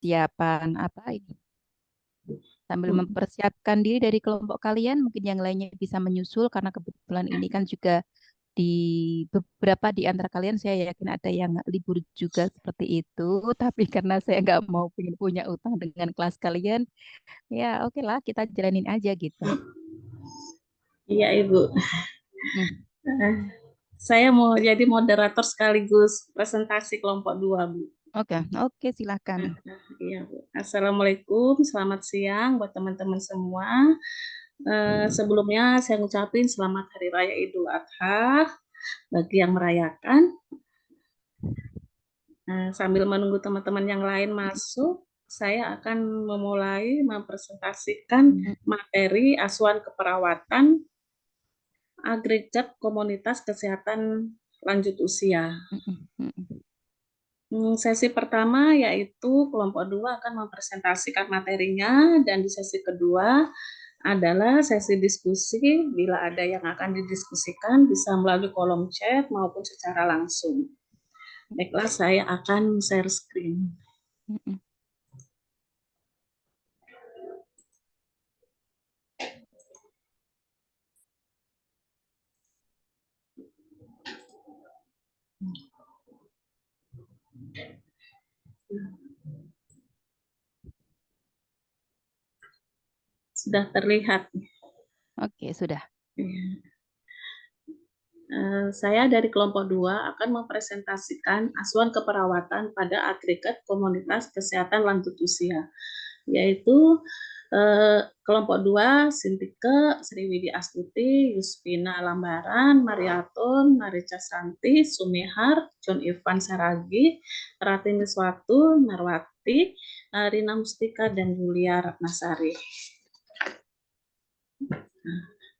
persiapan apa ini? Sambil Mm. mempersiapkan diri dari kelompok kalian, mungkin yang lainnya bisa menyusul karena kebetulan ini kan juga di beberapa di antara kalian saya yakin ada yang libur juga seperti itu. Tapi karena saya nggak mau pengen punya utang dengan kelas kalian, ya oke lah kita jalanin aja gitu. Iya, Ibu. Mm. Eh, saya mau jadi moderator sekaligus presentasi kelompok 2, Bu. Oke, oke silakan. Iya, Bu. Assalamualaikum, selamat siang buat teman-teman semua. Sebelumnya saya ngucapin selamat Hari Raya Idul Adha bagi yang merayakan. Sambil menunggu teman-teman yang lain masuk, saya akan memulai mempresentasikan Mm, materi asuhan keperawatan agregat komunitas kesehatan lanjut usia. mm, mm, mm. Sesi pertama yaitu kelompok 2 akan mempresentasikan materinya, dan di sesi kedua adalah sesi diskusi. Bila ada yang akan didiskusikan bisa melalui kolom chat maupun secara langsung. Baiklah, saya akan share screen. Mm, mm. Sudah terlihat. Oke, sudah. Saya dari kelompok 2 akan mempresentasikan asuhan keperawatan pada agregat komunitas kesehatan lanjut usia, yaitu kelompok 2 Sintike, Sriwidi Astuti, Yuspina Lambaran, Mariaton, Marica Santi, Sumihar, John Ivan Saragi, Ratini Swatu, Narwati, Rina Mustika, dan Yulia Ratnasari.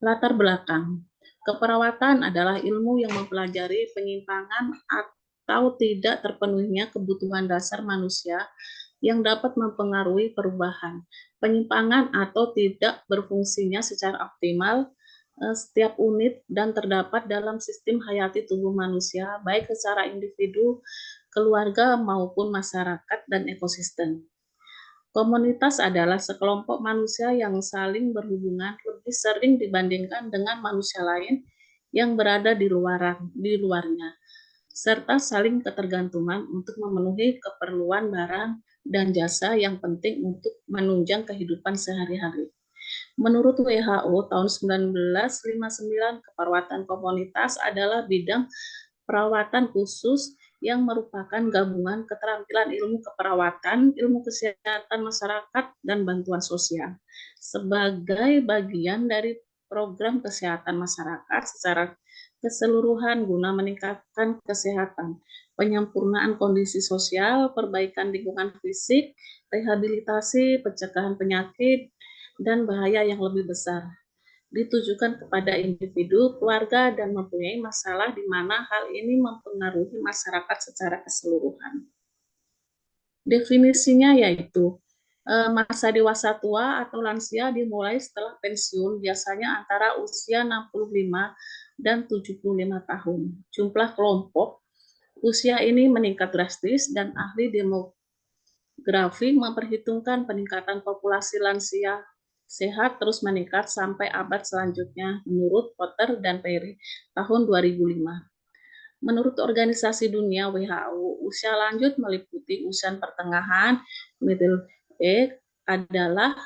Latar belakang. Keperawatan adalah ilmu yang mempelajari penyimpangan atau tidak terpenuhinya kebutuhan dasar manusia yang dapat mempengaruhi perubahan, penyimpangan atau tidak berfungsinya secara optimal setiap unit dan terdapat dalam sistem hayati tubuh manusia, baik secara individu, keluarga, maupun masyarakat dan ekosistem. Komunitas adalah sekelompok manusia yang saling berhubungan lebih sering dibandingkan dengan manusia lain yang berada di luarnya, serta saling ketergantungan untuk memenuhi keperluan barang dan jasa yang penting untuk menunjang kehidupan sehari-hari. Menurut WHO tahun 1959, keperawatan komunitas adalah bidang perawatan khusus yang merupakan gabungan keterampilan ilmu keperawatan, ilmu kesehatan masyarakat, dan bantuan sosial sebagai bagian dari program kesehatan masyarakat secara keseluruhan guna meningkatkan kesehatan, penyempurnaan kondisi sosial, perbaikan lingkungan fisik, rehabilitasi, pencegahan penyakit, dan bahaya yang lebih besar ditujukan kepada individu, keluarga, dan mempunyai masalah di mana hal ini mempengaruhi masyarakat secara keseluruhan. Definisinya yaitu masa dewasa tua atau lansia dimulai setelah pensiun, biasanya antara usia 65 dan 75 tahun. Jumlah kelompok usia ini meningkat drastis dan ahli demografi memperhitungkan peningkatan populasi lansia sehat terus meningkat sampai abad selanjutnya menurut Potter dan Perry tahun 2005. Menurut Organisasi Dunia WHO, usia lanjut meliputi usia pertengahan, middle age adalah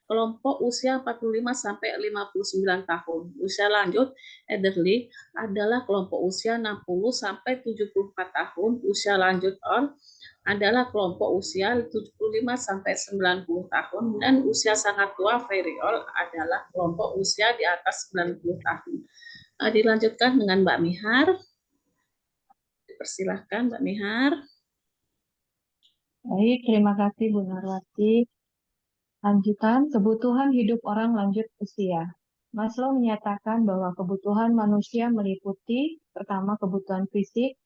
kelompok usia 45 sampai 59 tahun. Usia lanjut elderly adalah kelompok usia 60 sampai 74 tahun. Usia lanjut on adalah kelompok usia 75 sampai 90 tahun, dan usia sangat tua very old adalah kelompok usia di atas 90 tahun. Dilanjutkan dengan Mbak Mihar. Dipersilahkan Mbak Mihar. Baik, terima kasih Bu Narwati. Lanjutan, kebutuhan hidup orang lanjut usia. Maslow menyatakan bahwa kebutuhan manusia meliputi, pertama, kebutuhan fisik.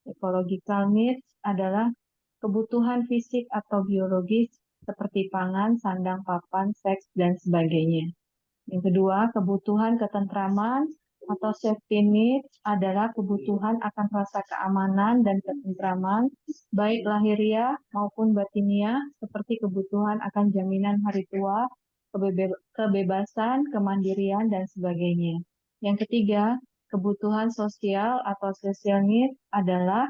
Ecological needs adalah kebutuhan fisik atau biologis seperti pangan, sandang, papan, seks, dan sebagainya. Yang kedua, kebutuhan ketentraman atau safety needs adalah kebutuhan akan rasa keamanan dan ketentraman, baik lahiriah maupun batiniah, seperti kebutuhan akan jaminan hari tua, kebebasan, kemandirian, dan sebagainya. Yang ketiga, kebutuhan sosial atau social needs adalah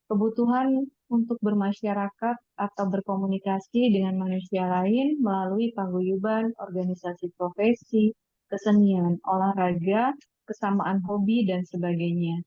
kebutuhan untuk bermasyarakat atau berkomunikasi dengan manusia lain melalui paguyuban, organisasi profesi, kesenian, olahraga, kesamaan hobi, dan sebagainya.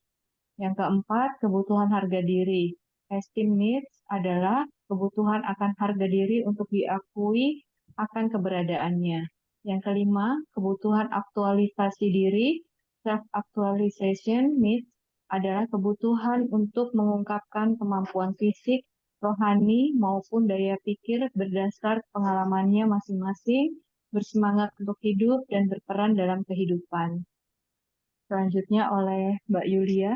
Yang keempat, kebutuhan harga diri. Esteem needs adalah kebutuhan akan harga diri untuk diakui akan keberadaannya. Yang kelima, kebutuhan aktualisasi diri. Self-actualization needs adalah kebutuhan untuk mengungkapkan kemampuan fisik, rohani, maupun daya pikir berdasar pengalamannya masing-masing, bersemangat untuk hidup, dan berperan dalam kehidupan. Selanjutnya oleh Mbak Yulia.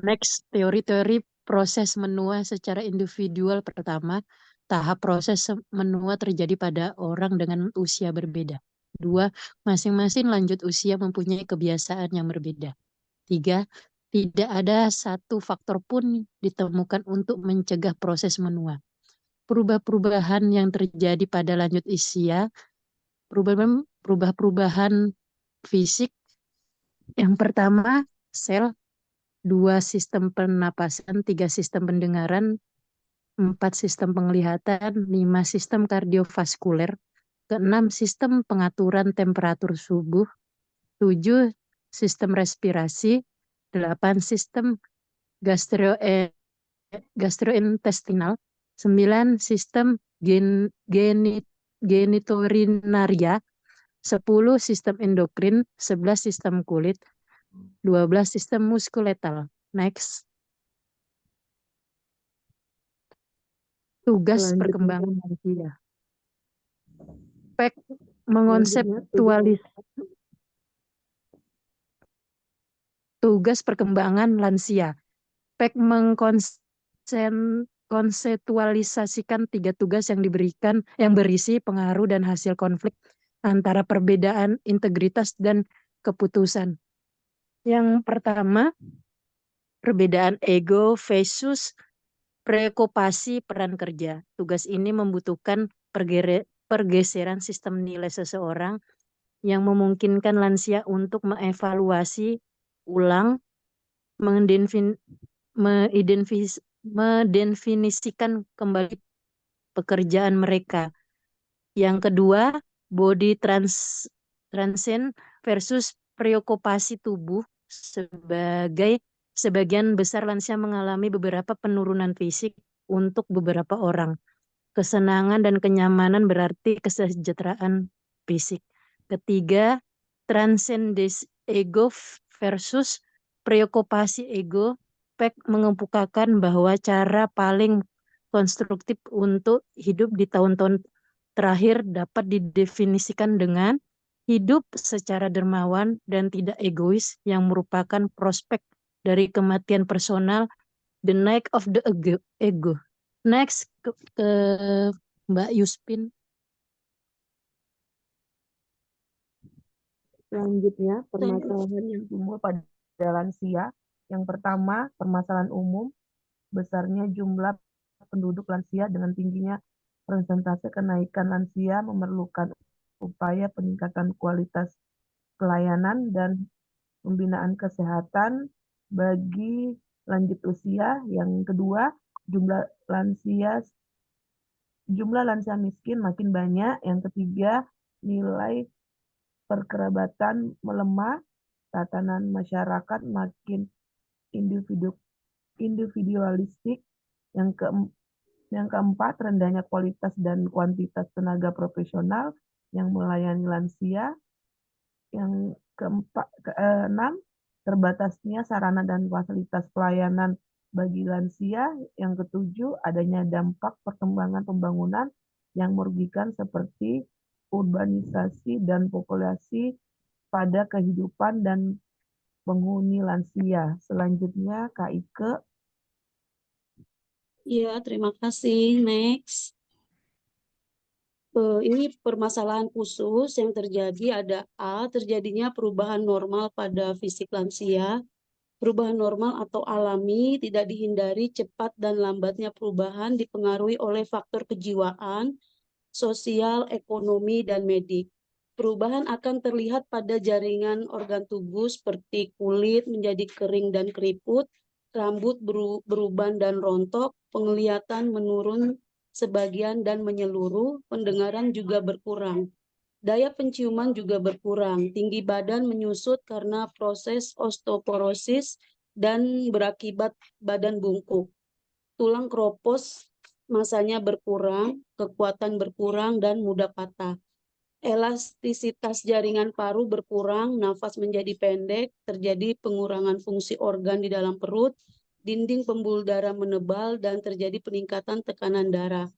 Next, teori-teori proses menua secara individual. Pertama, tahap proses menua terjadi pada orang dengan usia berbeda. 2, masing-masing lanjut usia mempunyai kebiasaan yang berbeda. 3, tidak ada satu faktor pun ditemukan untuk mencegah proses menua. Perubahan yang terjadi pada lanjut usia, perubahan fisik. Yang pertama, sel. 2, sistem pernapasan. 3, sistem pendengaran. 4, sistem penglihatan. 5, sistem kardiovaskuler. Ke-6, sistem pengaturan temperatur tubuh. 7, sistem respirasi. 8, sistem gastrointestinal. 9, sistem genitourinaria. 10, sistem endokrin. 11, sistem kulit. 12, sistem muskuletal. Next. Tugas perkembangan lansia. Peck tugas perkembangan lansia. Peck mengkonseptualisasikan 3 tugas yang berisi pengaruh dan hasil konflik antara perbedaan integritas dan keputusan. Yang pertama, perbedaan ego versus preokupasi peran kerja. Tugas ini membutuhkan pergeseran sistem nilai seseorang yang memungkinkan lansia untuk mengevaluasi ulang, mendefinisikan kembali pekerjaan mereka. Yang kedua, body transcend versus preokupasi tubuh. Sebagian besar lansia mengalami beberapa penurunan fisik untuk beberapa orang. Kesenangan dan kenyamanan berarti kesejahteraan fisik. Ketiga, transcendence ego versus preokupasi ego. Peck mengemukakan bahwa cara paling konstruktif untuk hidup di tahun-tahun terakhir dapat didefinisikan dengan hidup secara dermawan dan tidak egois yang merupakan prospek dari kematian personal, the night of the ego. Next ke Mbak Yuspin. Selanjutnya, permasalahan yang timbul pada lansia. Yang pertama, permasalahan umum, besarnya jumlah penduduk lansia dengan tingginya persentase kenaikan lansia memerlukan upaya peningkatan kualitas pelayanan dan pembinaan kesehatan bagi lanjut usia. Yang kedua, jumlah lansia miskin makin banyak. Yang ketiga, nilai perkerabatan melemah, tatanan masyarakat makin individualistik. Yang keempat, rendahnya kualitas dan kuantitas tenaga profesional yang melayani lansia. Yang keenam, terbatasnya sarana dan fasilitas pelayanan bagi lansia. Yang ketujuh, adanya dampak perkembangan pembangunan yang merugikan seperti urbanisasi dan populasi pada kehidupan dan penghuni lansia. Selanjutnya, Kak Ike. Ya, terima kasih. Next. Ini permasalahan khusus yang terjadi ada terjadinya perubahan normal pada fisik lansia. Perubahan normal atau alami tidak dihindari, cepat dan lambatnya perubahan dipengaruhi oleh faktor kejiwaan, sosial, ekonomi, dan medik. Perubahan akan terlihat pada jaringan organ tubuh seperti kulit menjadi kering dan keriput, rambut beruban dan rontok, penglihatan menurun sebagian dan menyeluruh, pendengaran juga berkurang. Daya penciuman juga berkurang, tinggi badan menyusut karena proses osteoporosis dan berakibat badan bungkuk. Tulang keropos masanya berkurang, kekuatan berkurang, dan mudah patah. Elastisitas jaringan paru berkurang, nafas menjadi pendek, terjadi pengurangan fungsi organ di dalam perut, dinding pembuluh darah menebal, dan terjadi peningkatan tekanan darah.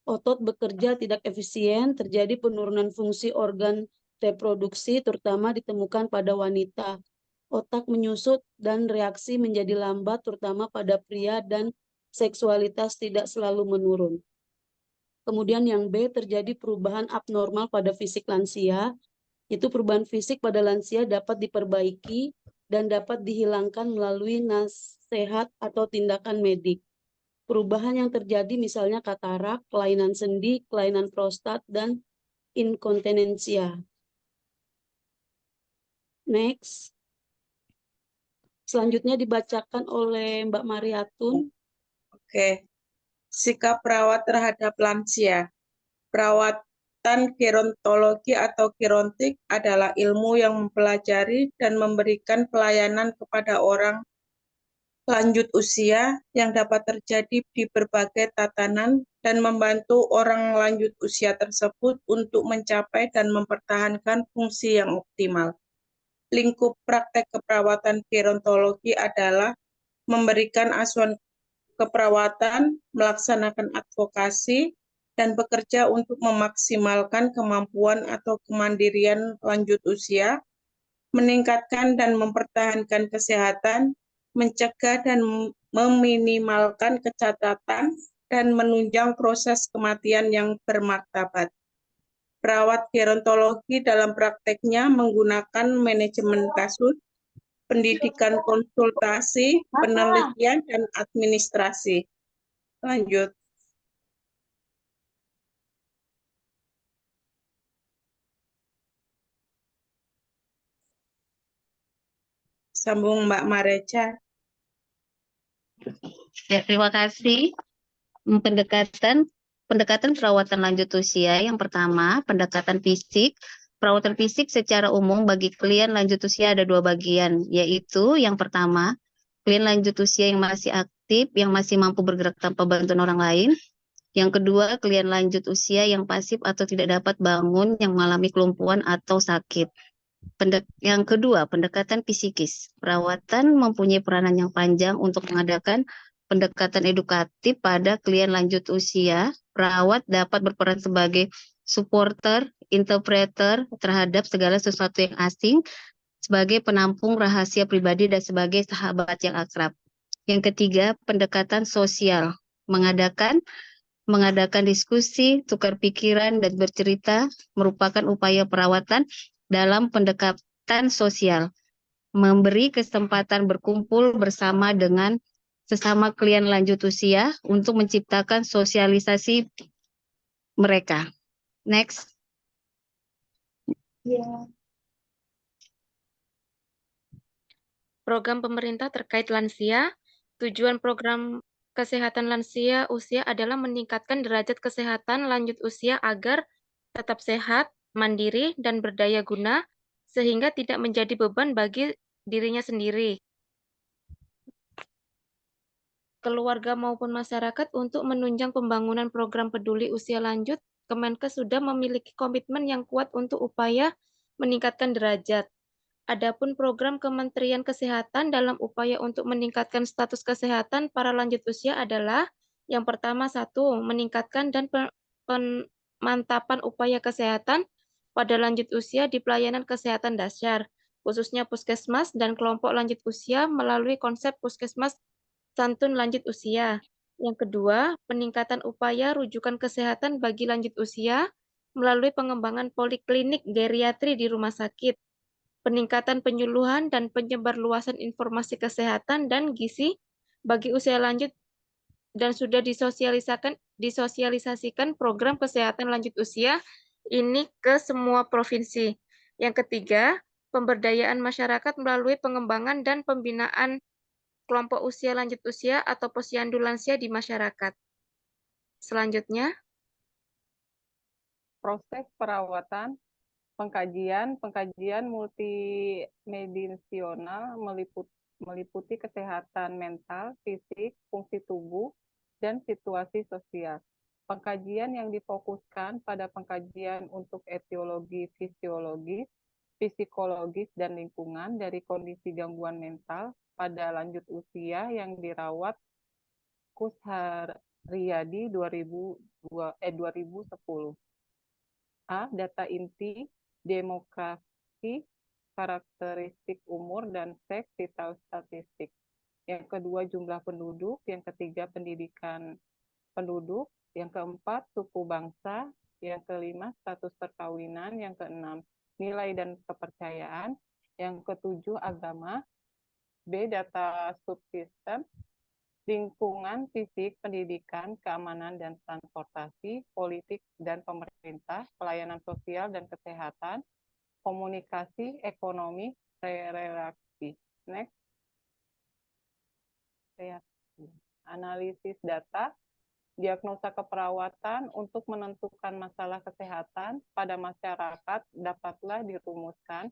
Otot bekerja tidak efisien, terjadi penurunan fungsi organ reproduksi, terutama ditemukan pada wanita. Otak menyusut dan reaksi menjadi lambat, terutama pada pria, dan seksualitas tidak selalu menurun. Kemudian yang B, terjadi perubahan abnormal pada fisik lansia. Itu perubahan fisik pada lansia dapat diperbaiki dan dapat dihilangkan melalui nasihat atau tindakan medik. Perubahan yang terjadi misalnya katarak, kelainan sendi, kelainan prostat, dan inkontinensia. Next. Selanjutnya dibacakan oleh Mbak Mariatun. Oke. Sikap perawat terhadap lansia. Perawatan gerontologi atau gerontik adalah ilmu yang mempelajari dan memberikan pelayanan kepada orang lanjut usia yang dapat terjadi di berbagai tatanan dan membantu orang lanjut usia tersebut untuk mencapai dan mempertahankan fungsi yang optimal. Lingkup praktek keperawatan gerontologi adalah memberikan asuhan keperawatan, melaksanakan advokasi, dan bekerja untuk memaksimalkan kemampuan atau kemandirian lanjut usia, meningkatkan dan mempertahankan kesehatan, mencegah dan meminimalkan kecacatan, dan menunjang proses kematian yang bermartabat. Perawat gerontologi dalam prakteknya menggunakan manajemen kasus, pendidikan konsultasi, penelitian, dan administrasi. Lanjut. Sambung Mbak Mareca. Ya, terima kasih. Pendekatan perawatan lanjut usia. Yang pertama, pendekatan fisik. Perawatan fisik secara umum bagi klien lanjut usia ada dua bagian, yaitu yang pertama, klien lanjut usia yang masih aktif, yang masih mampu bergerak tanpa bantuan orang lain. Yang kedua, klien lanjut usia yang pasif atau tidak dapat bangun, yang mengalami kelumpuhan atau sakit. Yang kedua, pendekatan psikis. Perawatan mempunyai peranan yang panjang untuk mengadakan pendekatan edukatif pada klien lanjut usia. Perawat dapat berperan sebagai supporter, interpreter terhadap segala sesuatu yang asing, sebagai penampung rahasia pribadi, dan sebagai sahabat yang akrab. Yang ketiga, pendekatan sosial. Mengadakan diskusi, tukar pikiran, dan bercerita merupakan upaya perawatan dalam pendekatan sosial, memberi kesempatan berkumpul bersama dengan sesama klien lanjut usia untuk menciptakan sosialisasi mereka. Next. Program pemerintah terkait lansia. Tujuan program kesehatan lansia usia adalah meningkatkan derajat kesehatan lanjut usia agar tetap sehat, mandiri, dan berdaya guna, sehingga tidak menjadi beban bagi dirinya sendiri, keluarga maupun masyarakat. Untuk menunjang pembangunan program peduli usia lanjut, Kemenkes sudah memiliki komitmen yang kuat untuk upaya meningkatkan derajat. Adapun program Kementerian Kesehatan dalam upaya untuk meningkatkan status kesehatan para lanjut usia adalah yang pertama, 1, meningkatkan dan pemantapan upaya kesehatan pada lanjut usia di pelayanan kesehatan dasar, khususnya puskesmas dan kelompok lanjut usia melalui konsep puskesmas santun lanjut usia. Yang kedua, peningkatan upaya rujukan kesehatan bagi lanjut usia melalui pengembangan poliklinik geriatri di rumah sakit, peningkatan penyuluhan dan penyebarluasan informasi kesehatan dan gizi bagi usia lanjut, dan sudah disosialisasikan program kesehatan lanjut usia ini ke semua provinsi. Yang ketiga, pemberdayaan masyarakat melalui pengembangan dan pembinaan kelompok usia lanjut usia atau posyandu lansia di masyarakat. Selanjutnya, proses perawatan, pengkajian multimediasional meliputi kesehatan mental, fisik, fungsi tubuh, dan situasi sosial. Pengkajian yang difokuskan pada pengkajian untuk etiologi fisiologis, psikologis, dan lingkungan dari kondisi gangguan mental pada lanjut usia yang dirawat Kusharyadi 2010. A. Data inti, demografi, karakteristik umur, dan seks, vital statistik. Yang kedua, jumlah penduduk. Yang ketiga, pendidikan penduduk. Yang keempat, suku bangsa. Yang kelima, status perkawinan. Yang keenam, nilai dan kepercayaan. Yang ketujuh, agama. B. Data subsistem, lingkungan, fisik, pendidikan, keamanan dan transportasi, politik dan pemerintah, pelayanan sosial dan kesehatan, komunikasi, ekonomi, relasi. Next. Analisis data, diagnosa keperawatan untuk menentukan masalah kesehatan pada masyarakat dapatlah dirumuskan.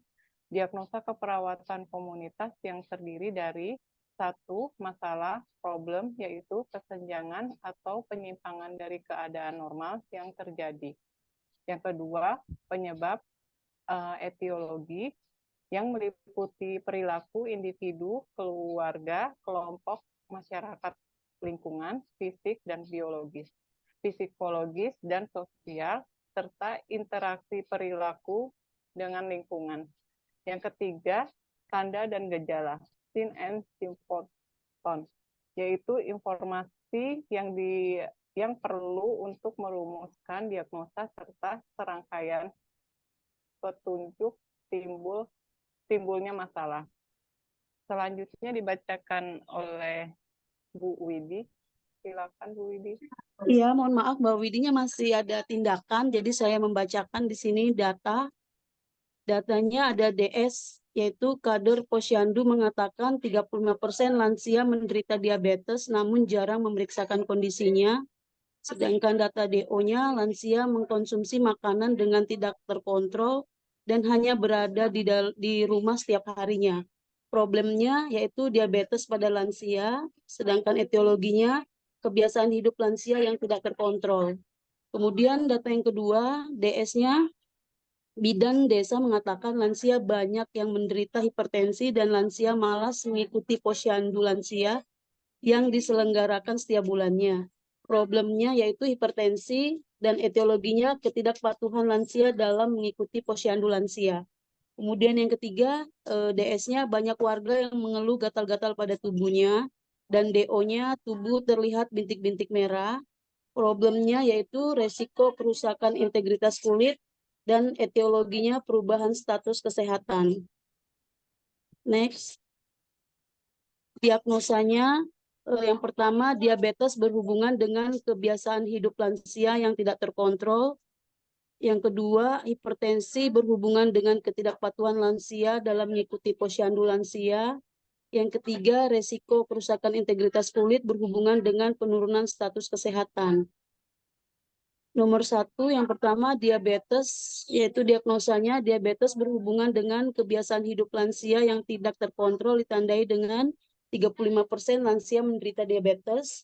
Diagnosa keperawatan komunitas yang terdiri dari satu, masalah, problem, yaitu kesenjangan atau penyimpangan dari keadaan normal yang terjadi. Yang kedua, penyebab, etiologi, yang meliputi perilaku individu, keluarga, kelompok, masyarakat, lingkungan, fisik, dan biologis, psikologis, dan sosial, serta interaksi perilaku dengan lingkungan. Yang ketiga, tanda dan gejala, sign and symptom, yaitu informasi yang perlu untuk merumuskan diagnosa serta serangkaian petunjuk timbulnya masalah. Selanjutnya dibacakan oleh Bu Widi. Silakan Bu Widi. Iya, mohon maaf Mbak Widinya masih ada tindakan, jadi saya membacakan di sini data. Datanya ada DS, yaitu kader posyandu mengatakan 35% lansia menderita diabetes namun jarang memeriksakan kondisinya. Sedangkan data DO-nya, lansia mengkonsumsi makanan dengan tidak terkontrol dan hanya berada di rumah setiap harinya. Problemnya yaitu diabetes pada lansia, sedangkan etiologinya kebiasaan hidup lansia yang tidak terkontrol. Kemudian data yang kedua, DS-nya, bidan desa mengatakan lansia banyak yang menderita hipertensi dan lansia malas mengikuti posyandu lansia yang diselenggarakan setiap bulannya. Problemnya yaitu hipertensi dan etiologinya ketidakpatuhan lansia dalam mengikuti posyandu lansia. Kemudian yang ketiga, DS-nya banyak warga yang mengeluh gatal-gatal pada tubuhnya dan DO-nya tubuh terlihat bintik-bintik merah. Problemnya yaitu resiko kerusakan integritas kulit dan etiologinya perubahan status kesehatan. Next. Diagnosanya, yang pertama, diabetes berhubungan dengan kebiasaan hidup lansia yang tidak terkontrol. Yang kedua, hipertensi berhubungan dengan ketidakpatuhan lansia dalam mengikuti posyandu lansia. Yang ketiga, resiko kerusakan integritas kulit berhubungan dengan penurunan status kesehatan. Nomor 1, yang pertama diabetes, yaitu diagnosanya diabetes berhubungan dengan kebiasaan hidup lansia yang tidak terkontrol ditandai dengan 35% lansia menderita diabetes.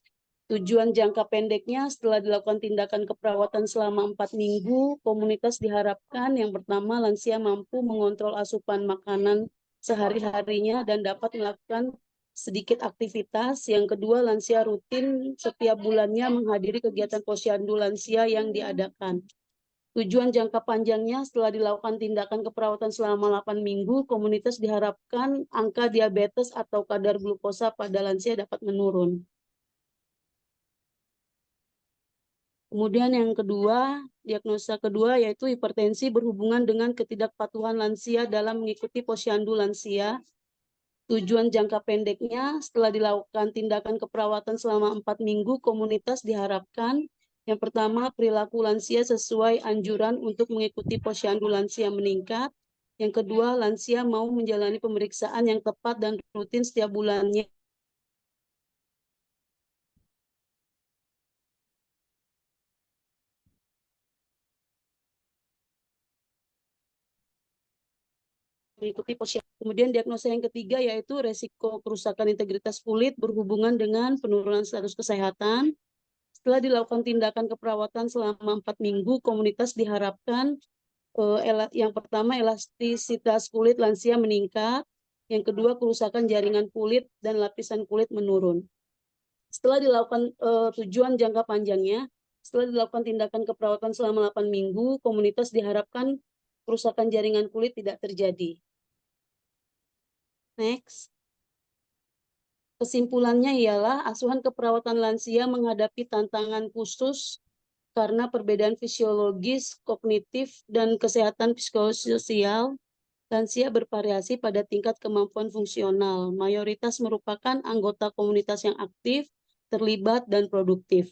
Tujuan jangka pendeknya setelah dilakukan tindakan keperawatan selama 4 minggu, komunitas diharapkan yang pertama lansia mampu mengontrol asupan makanan sehari-harinya dan dapat melakukan sedikit aktivitas. Yang kedua, lansia rutin setiap bulannya menghadiri kegiatan posyandu lansia yang diadakan. Tujuan jangka panjangnya setelah dilakukan tindakan keperawatan selama 8 minggu, komunitas diharapkan angka diabetes atau kadar glukosa pada lansia dapat menurun. Kemudian yang kedua, diagnosa kedua yaitu hipertensi berhubungan dengan ketidakpatuhan lansia dalam mengikuti posyandu lansia. Tujuan jangka pendeknya, setelah dilakukan tindakan keperawatan selama 4 minggu, komunitas diharapkan yang pertama, perilaku lansia sesuai anjuran untuk mengikuti posyandu lansia meningkat. Yang kedua, lansia mau menjalani pemeriksaan yang tepat dan rutin setiap bulannya. Mengikuti posyandu. Kemudian diagnosa yang ketiga yaitu resiko kerusakan integritas kulit berhubungan dengan penurunan status kesehatan. Setelah dilakukan tindakan keperawatan selama 4 minggu, komunitas diharapkan yang pertama elastisitas kulit lansia meningkat, yang kedua kerusakan jaringan kulit dan lapisan kulit menurun. Setelah dilakukan tujuan jangka panjangnya, setelah dilakukan tindakan keperawatan selama 8 minggu, komunitas diharapkan kerusakan jaringan kulit tidak terjadi. Next. Kesimpulannya ialah asuhan keperawatan lansia menghadapi tantangan khusus karena perbedaan fisiologis, kognitif, dan kesehatan psikososial. Lansia bervariasi pada tingkat kemampuan fungsional. Mayoritas merupakan anggota komunitas yang aktif, terlibat, dan produktif.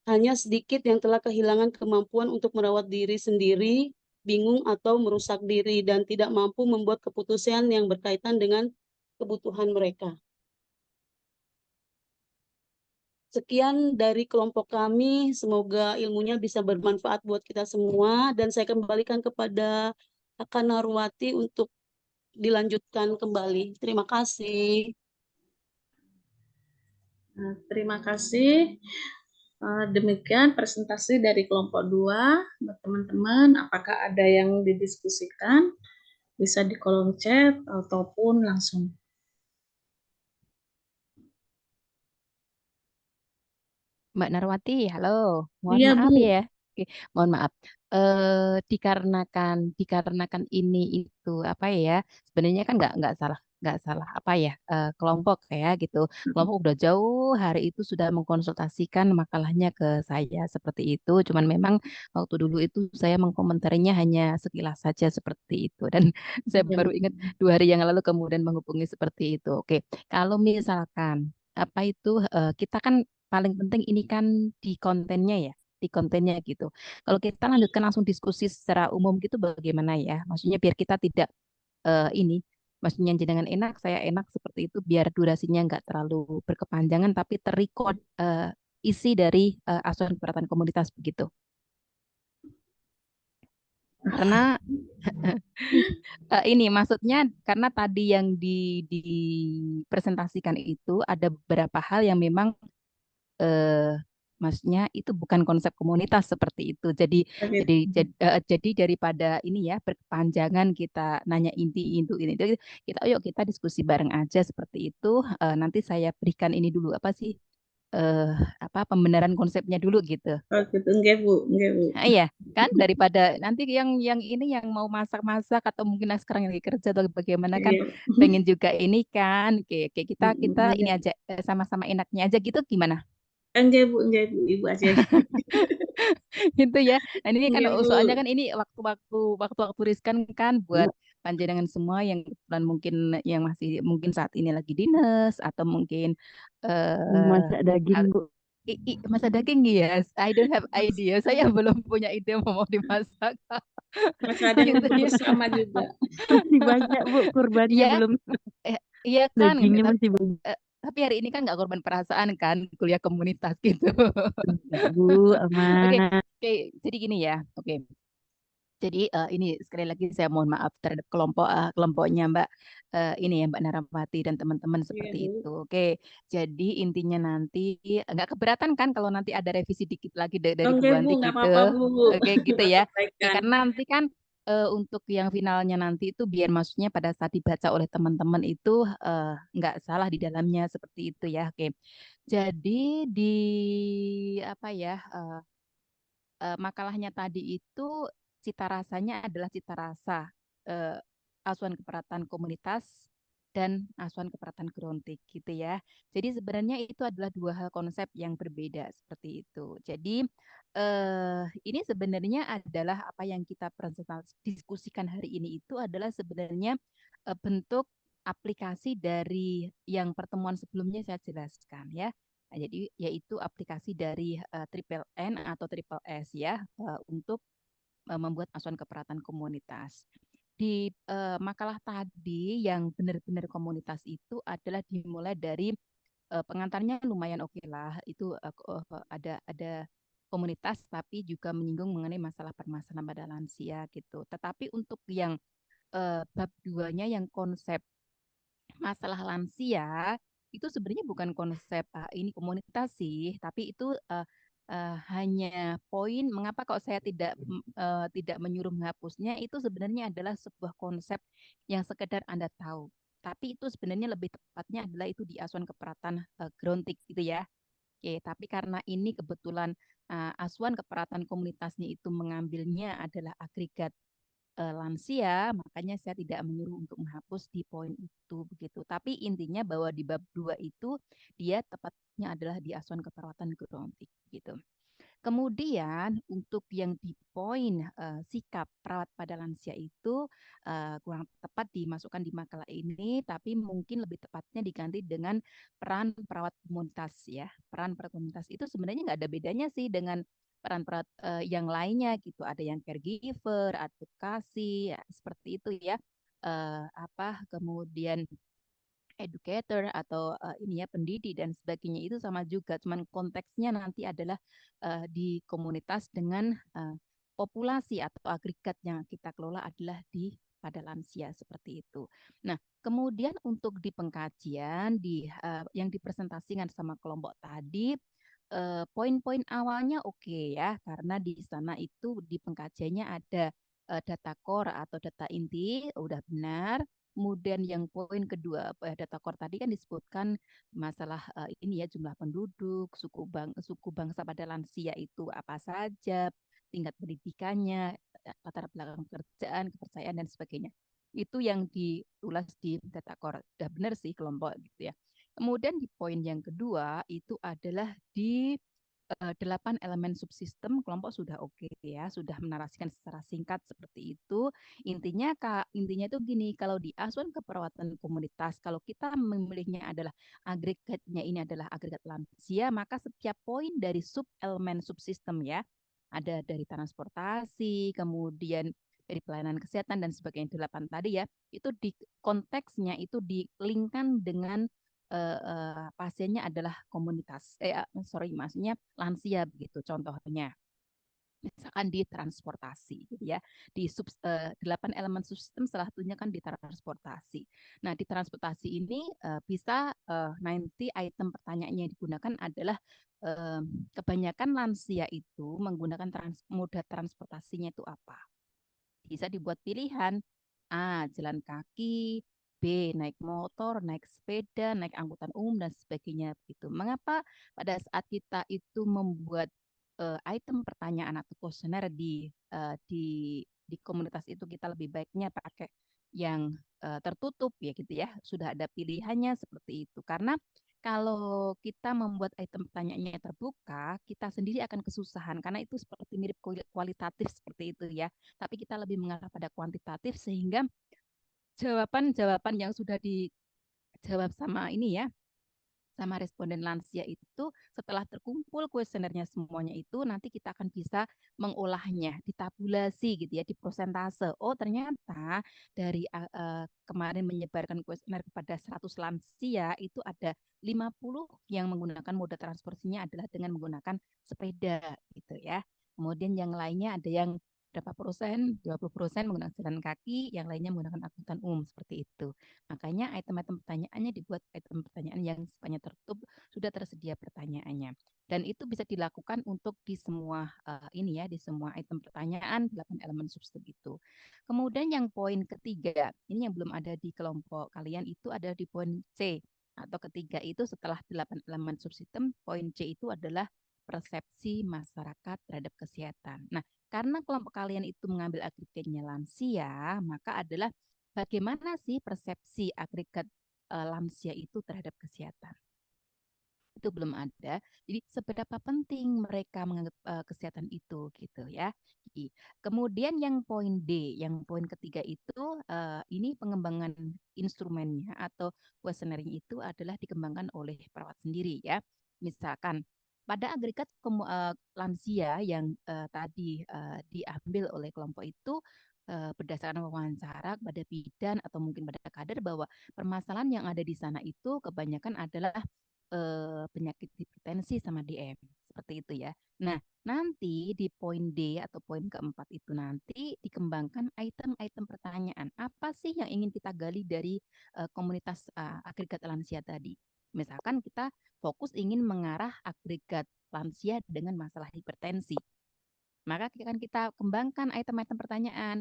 Hanya sedikit yang telah kehilangan kemampuan untuk merawat diri sendiri, bingung atau merusak diri, dan tidak mampu membuat keputusan yang berkaitan dengan kebutuhan mereka. Sekian dari kelompok kami, semoga ilmunya bisa bermanfaat buat kita semua, dan saya kembalikan kepada Kakak Narwati untuk dilanjutkan kembali. Terima kasih. Terima kasih. Demikian presentasi dari kelompok 2. Teman-teman, apakah ada yang didiskusikan? Bisa di kolom chat ataupun langsung. Mbak Narwati, halo. Mohon Iya, maaf Bu. ya. Oke, mohon maaf. Dikarenakan ini itu apa ya? Sebenarnya kan nggak salah apa ya, kelompok ya gitu. Kelompok udah jauh hari itu sudah mengkonsultasikan makalahnya ke saya seperti itu. Cuman memang waktu dulu itu saya mengkomentarinya hanya sekilas saja seperti itu dan saya baru ingat 2 hari yang lalu kemudian menghubungi seperti itu. Oke, kalau misalkan apa itu kita kan paling penting ini kan di kontennya gitu. Kalau kita lanjutkan langsung diskusi secara umum gitu bagaimana ya? Maksudnya biar kita tidak ini, maksudnya jenengan enak, saya enak seperti itu, biar durasinya nggak terlalu berkepanjangan, tapi terrecord isi dari asuhan keperawatan komunitas begitu. Karena ini maksudnya karena tadi yang dipresentasikan itu ada beberapa hal yang memang maksudnya itu bukan konsep komunitas seperti itu. Jadi daripada ini ya berkepanjangan kita nanya inti ini kita yuk kita diskusi bareng aja seperti itu. Nanti saya berikan ini dulu apa sih eh apa pembenaran konsepnya dulu gitu. Oh, gitu. Enggak, Bu. Enggak, Bu. Iya kan daripada nanti yang ini yang mau masak-masak atau mungkin sekarang lagi kerja atau bagaimana kan Iya. pengen juga ini kan kayak kita ini Enggak. aja sama-sama enaknya aja gitu gimana? Enggak, Bu. Enggak, Bu. Ibu aja. Gitu ya. Nah ini kan Enggak, Bu. soalnya kan ini waktu riskan kan buat panjenengan semua yang kebetulan mungkin yang masih mungkin saat ini lagi dinas atau mungkin Masak daging, ah, Bu. masa daging yes. I don't have idea. Saya belum punya ide mau dimasak. Masih ada yang Gitu ya. bersama juga. Masih banyak, Bu, kurbannya Iya, belum. iya kan. Dagingnya masih banyak. Tapi hari ini kan nggak korban perasaan kan kuliah komunitas gitu. Enggak, Bu, Oke, aman. oke. Jadi gini ya. Oke. Jadi ini sekali lagi saya mohon maaf terhadap kelompoknya Mbak ini ya Mbak Naramati dan teman-teman Iya, seperti Bu. itu. Oke, jadi intinya nanti nggak keberatan kan kalau nanti ada revisi dikit lagi dari Bu Enggak, Bu. Wanti Enggak gitu. apa-apa, Bu. Oke, gitu ya. Oke, Sampaikan. karena nanti kan untuk yang finalnya nanti itu biar maksudnya pada saat dibaca oleh teman-teman itu nggak salah di dalamnya seperti itu ya. Oke, jadi di apa ya? Makalahnya tadi itu cita rasanya adalah cita rasa asuhan keperawatan komunitas dan asuhan keperhatian gerontik gitu ya. Jadi sebenarnya itu adalah dua hal konsep yang berbeda seperti itu. Jadi ini sebenarnya adalah apa yang kita diskusikan hari ini itu adalah sebenarnya bentuk aplikasi dari yang pertemuan sebelumnya saya jelaskan ya. Nah, jadi yaitu aplikasi dari Triple N atau Triple S ya untuk membuat asuhan keperhatian komunitas. Di makalah tadi yang benar-benar komunitas itu adalah dimulai dari pengantarnya lumayan oke lah. Itu ada komunitas tapi juga menyinggung mengenai masalah permasalahan pada lansia gitu. Tetapi untuk yang bab duanya yang konsep masalah lansia itu sebenarnya bukan konsep ini komunitas sih, tapi itu hanya poin mengapa kok saya tidak menyuruh menghapusnya itu sebenarnya adalah sebuah konsep yang sekedar Anda tahu. Tapi itu sebenarnya lebih tepatnya adalah itu di asuhan keperhatian gerontik gitu ya. Oke, tapi karena ini kebetulan asuhan keperhatian komunitasnya itu mengambilnya adalah agregat lansia, makanya saya tidak menyuruh untuk menghapus di poin itu begitu. Tapi intinya bahwa di bab 2 itu dia tepatnya adalah di asuhan keperawatan gerontik gitu. Kemudian untuk yang di poin sikap perawat pada lansia itu kurang tepat dimasukkan di makalah ini, tapi mungkin lebih tepatnya diganti dengan peran perawat komunitas ya. Peran perawat komunitas itu sebenarnya nggak ada bedanya sih dengan peran-peran yang lainnya gitu. Ada yang caregiver, advokasi, ya, seperti itu ya. Kemudian educator atau ini ya pendidik dan sebagainya itu sama juga. Cuman konteksnya nanti adalah di komunitas dengan populasi atau agregat yang kita kelola adalah di pada lansia seperti itu. Nah, kemudian untuk di pengkajian yang dipresentasikan sama kelompok tadi poin-poin awalnya oke ya, karena di sana itu di pengkajiannya ada data core atau data inti, udah benar. Kemudian yang poin kedua, data core tadi kan disebutkan masalah ini ya jumlah penduduk, suku bangsa pada lansia itu apa saja, tingkat pendidikannya, latar belakang pekerjaan, kepercayaan dan sebagainya. Itu yang ditulis di data core. Udah benar sih kelompok gitu ya. Kemudian di poin yang kedua itu adalah di 8 elemen subsistem kelompok sudah oke ya, sudah menarasikan secara singkat seperti itu. Intinya itu gini, kalau di asuhan keperawatan komunitas, kalau kita memilihnya adalah agregatnya ini adalah agregat lansia, maka setiap poin dari sub elemen subsistem ya, ada dari transportasi, kemudian dari pelayanan kesehatan dan sebagainya 8 tadi ya, itu di konteksnya itu dilingkan dengan pasiennya adalah komunitas, maksudnya lansia begitu contohnya. Misalkan di transportasi gitu ya, di 8 elemen subsistem salah satunya kan di transportasi. Nah di transportasi ini bisa nanti item pertanyaannya yang digunakan adalah kebanyakan lansia itu menggunakan moda transportasinya itu apa? Bisa dibuat pilihan A. Jalan kaki, B. Naik motor, naik sepeda, naik angkutan umum, dan sebagainya. Begitu. Mengapa pada saat kita itu membuat item pertanyaan atau kuesioner di komunitas itu kita lebih baiknya pakai yang tertutup ya gitu ya. Sudah ada pilihannya seperti itu. Karena kalau kita membuat item pertanyaannya terbuka, kita sendiri akan kesusahan karena itu seperti mirip kualitatif seperti itu ya. Tapi kita lebih mengarah pada kuantitatif sehingga jawaban-jawaban yang sudah dijawab sama ini ya, sama responden lansia itu setelah terkumpul kuesionernya semuanya itu nanti kita akan bisa mengolahnya, ditabulasi gitu ya, di prosentase. Oh, ternyata dari kemarin menyebarkan kuesioner kepada 100 lansia itu ada 50 yang menggunakan moda transportasinya adalah dengan menggunakan sepeda gitu ya. Kemudian yang lainnya ada yang berapa persen, 20% menggunakan jalan kaki, yang lainnya menggunakan angkutan umum seperti itu. Makanya item-item pertanyaannya dibuat item pertanyaan yang sifatnya tertutup, sudah tersedia pertanyaannya. Dan itu bisa dilakukan untuk di semua ini ya, di semua item pertanyaan 8 elemen subsistem itu. Kemudian yang poin ketiga, ini yang belum ada di kelompok kalian itu ada di poin C atau ketiga itu setelah 8 elemen subsistem, poin C itu adalah persepsi masyarakat terhadap kesehatan. Nah, karena kelompok kalian itu mengambil agregatnya lansia, maka adalah bagaimana sih persepsi agregat lansia itu terhadap kesehatan. Itu belum ada. Jadi seberapa penting mereka menganggap kesehatan itu gitu ya. Kemudian yang poin D, yang poin ketiga itu ini pengembangan instrumennya atau kuesionernya itu adalah dikembangkan oleh perawat sendiri ya. Misalkan pada agregat lansia yang tadi diambil oleh kelompok itu berdasarkan wawancara pada bidan atau mungkin pada kader bahwa permasalahan yang ada di sana itu kebanyakan adalah penyakit hipertensi sama DM seperti itu ya. Nah, nanti di poin D atau poin keempat itu nanti dikembangkan item-item pertanyaan. Apa sih yang ingin kita gali dari komunitas agregat lansia tadi? Misalkan kita fokus ingin mengarah agregat lansia dengan masalah hipertensi. Maka akan kita kembangkan item-item pertanyaan.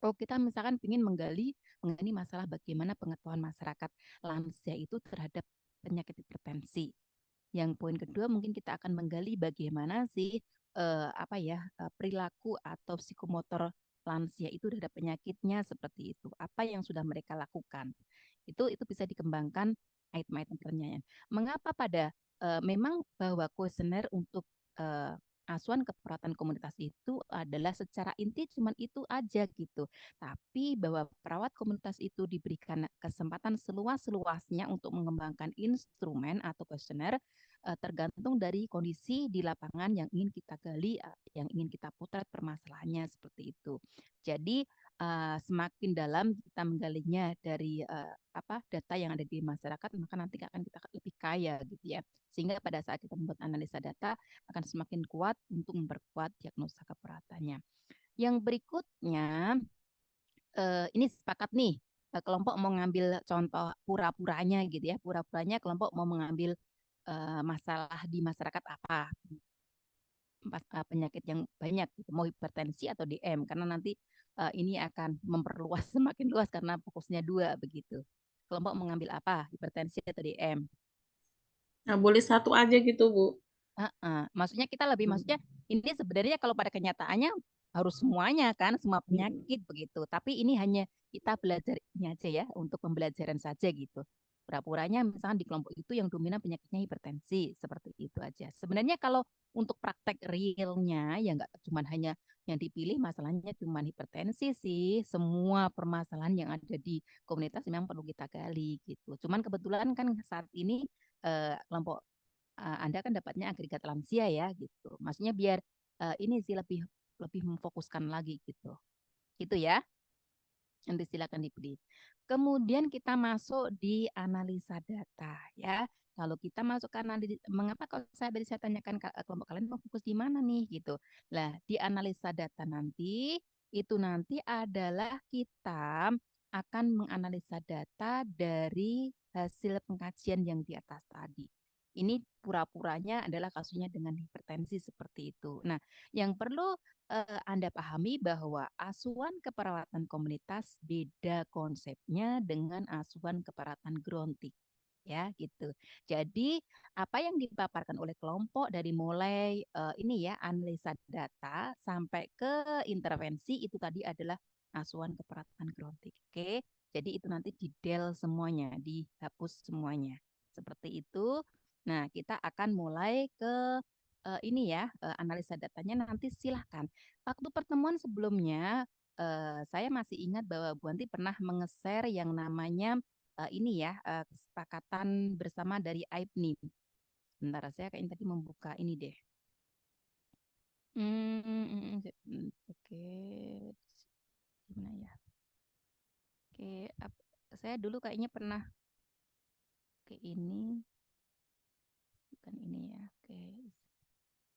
Oh, kita misalkan ingin menggali mengenai masalah bagaimana pengetahuan masyarakat lansia itu terhadap penyakit hipertensi. Yang poin kedua mungkin kita akan menggali bagaimana sih perilaku atau psikomotor lansia itu terhadap penyakitnya seperti itu. Apa yang sudah mereka lakukan. Itu bisa dikembangkan item-item pertanyaan. Mengapa memang bahwa kuesioner untuk asuhan keperawatan komunitas itu adalah secara inti cuma itu aja gitu. Tapi bahwa perawat komunitas itu diberikan kesempatan seluas-luasnya untuk mengembangkan instrumen atau kuesioner tergantung dari kondisi di lapangan yang ingin kita gali, yang ingin kita potret permasalahannya seperti itu. Jadi semakin dalam kita menggalinya dari data yang ada di masyarakat, maka nanti akan kita lebih kaya gitu ya. Sehingga pada saat kita membuat analisa data akan semakin kuat untuk memperkuat diagnosa keperawatannya. Yang berikutnya, ini sepakat nih, kelompok mau ngambil contoh pura-puranya gitu ya. Pura-puranya kelompok mau mengambil masalah di masyarakat apa, penyakit yang banyak gitu, mau hipertensi atau DM, karena nanti ini akan memperluas semakin luas karena fokusnya 2 begitu. Kelompok mengambil apa, hipertensi atau DM? Nah, boleh satu aja gitu, Bu. Maksudnya kita lebih, maksudnya ini sebenarnya kalau pada kenyataannya harus semuanya kan, semua penyakit begitu. Tapi ini hanya kita belajar ini aja ya, untuk pembelajaran saja gitu. Pura-puranya misalnya di kelompok itu yang dominan penyakitnya hipertensi, seperti itu aja. Sebenarnya kalau untuk praktek realnya ya nggak cuma hanya yang dipilih masalahnya cuma hipertensi sih. Semua permasalahan yang ada di komunitas memang perlu kita gali gitu. Cuman kebetulan kan saat ini kelompok Anda kan dapatnya agregat lansia ya gitu. Maksudnya biar ini sih lebih memfokuskan lagi gitu. Gitu ya. Nanti silakan dipilih. Kemudian kita masuk di analisa data ya. Kalau kita masuk ke analisa, mengapa kalau saya tanyakan kelompok kalian mau fokus di mana nih gitu. Lah, di analisa data nanti itu nanti adalah kita akan menganalisa data dari hasil pengkajian yang di atas tadi. Ini pura-puranya adalah kasusnya dengan hipertensi seperti itu. Nah, yang perlu Anda pahami bahwa asuhan keperawatan komunitas beda konsepnya dengan asuhan keperawatan gerontik. Ya, gitu. Jadi, apa yang dipaparkan oleh kelompok dari mulai ini ya, analisa data sampai ke intervensi itu tadi adalah asuhan keperawatan gerontik. Oke. Jadi itu nanti di-del semuanya, dihapus semuanya. Seperti itu. Nah, kita akan mulai ke ini ya, analisa datanya nanti silahkan. Waktu pertemuan sebelumnya, saya masih ingat bahwa Bu Anti pernah menge-share yang namanya ini ya, kesepakatan bersama dari AIPNI. Sebentar, saya kayaknya tadi membuka ini deh. Oke, gimana ya? Oke, saya dulu kayaknya pernah ke ini, bukan ini ya. Oke,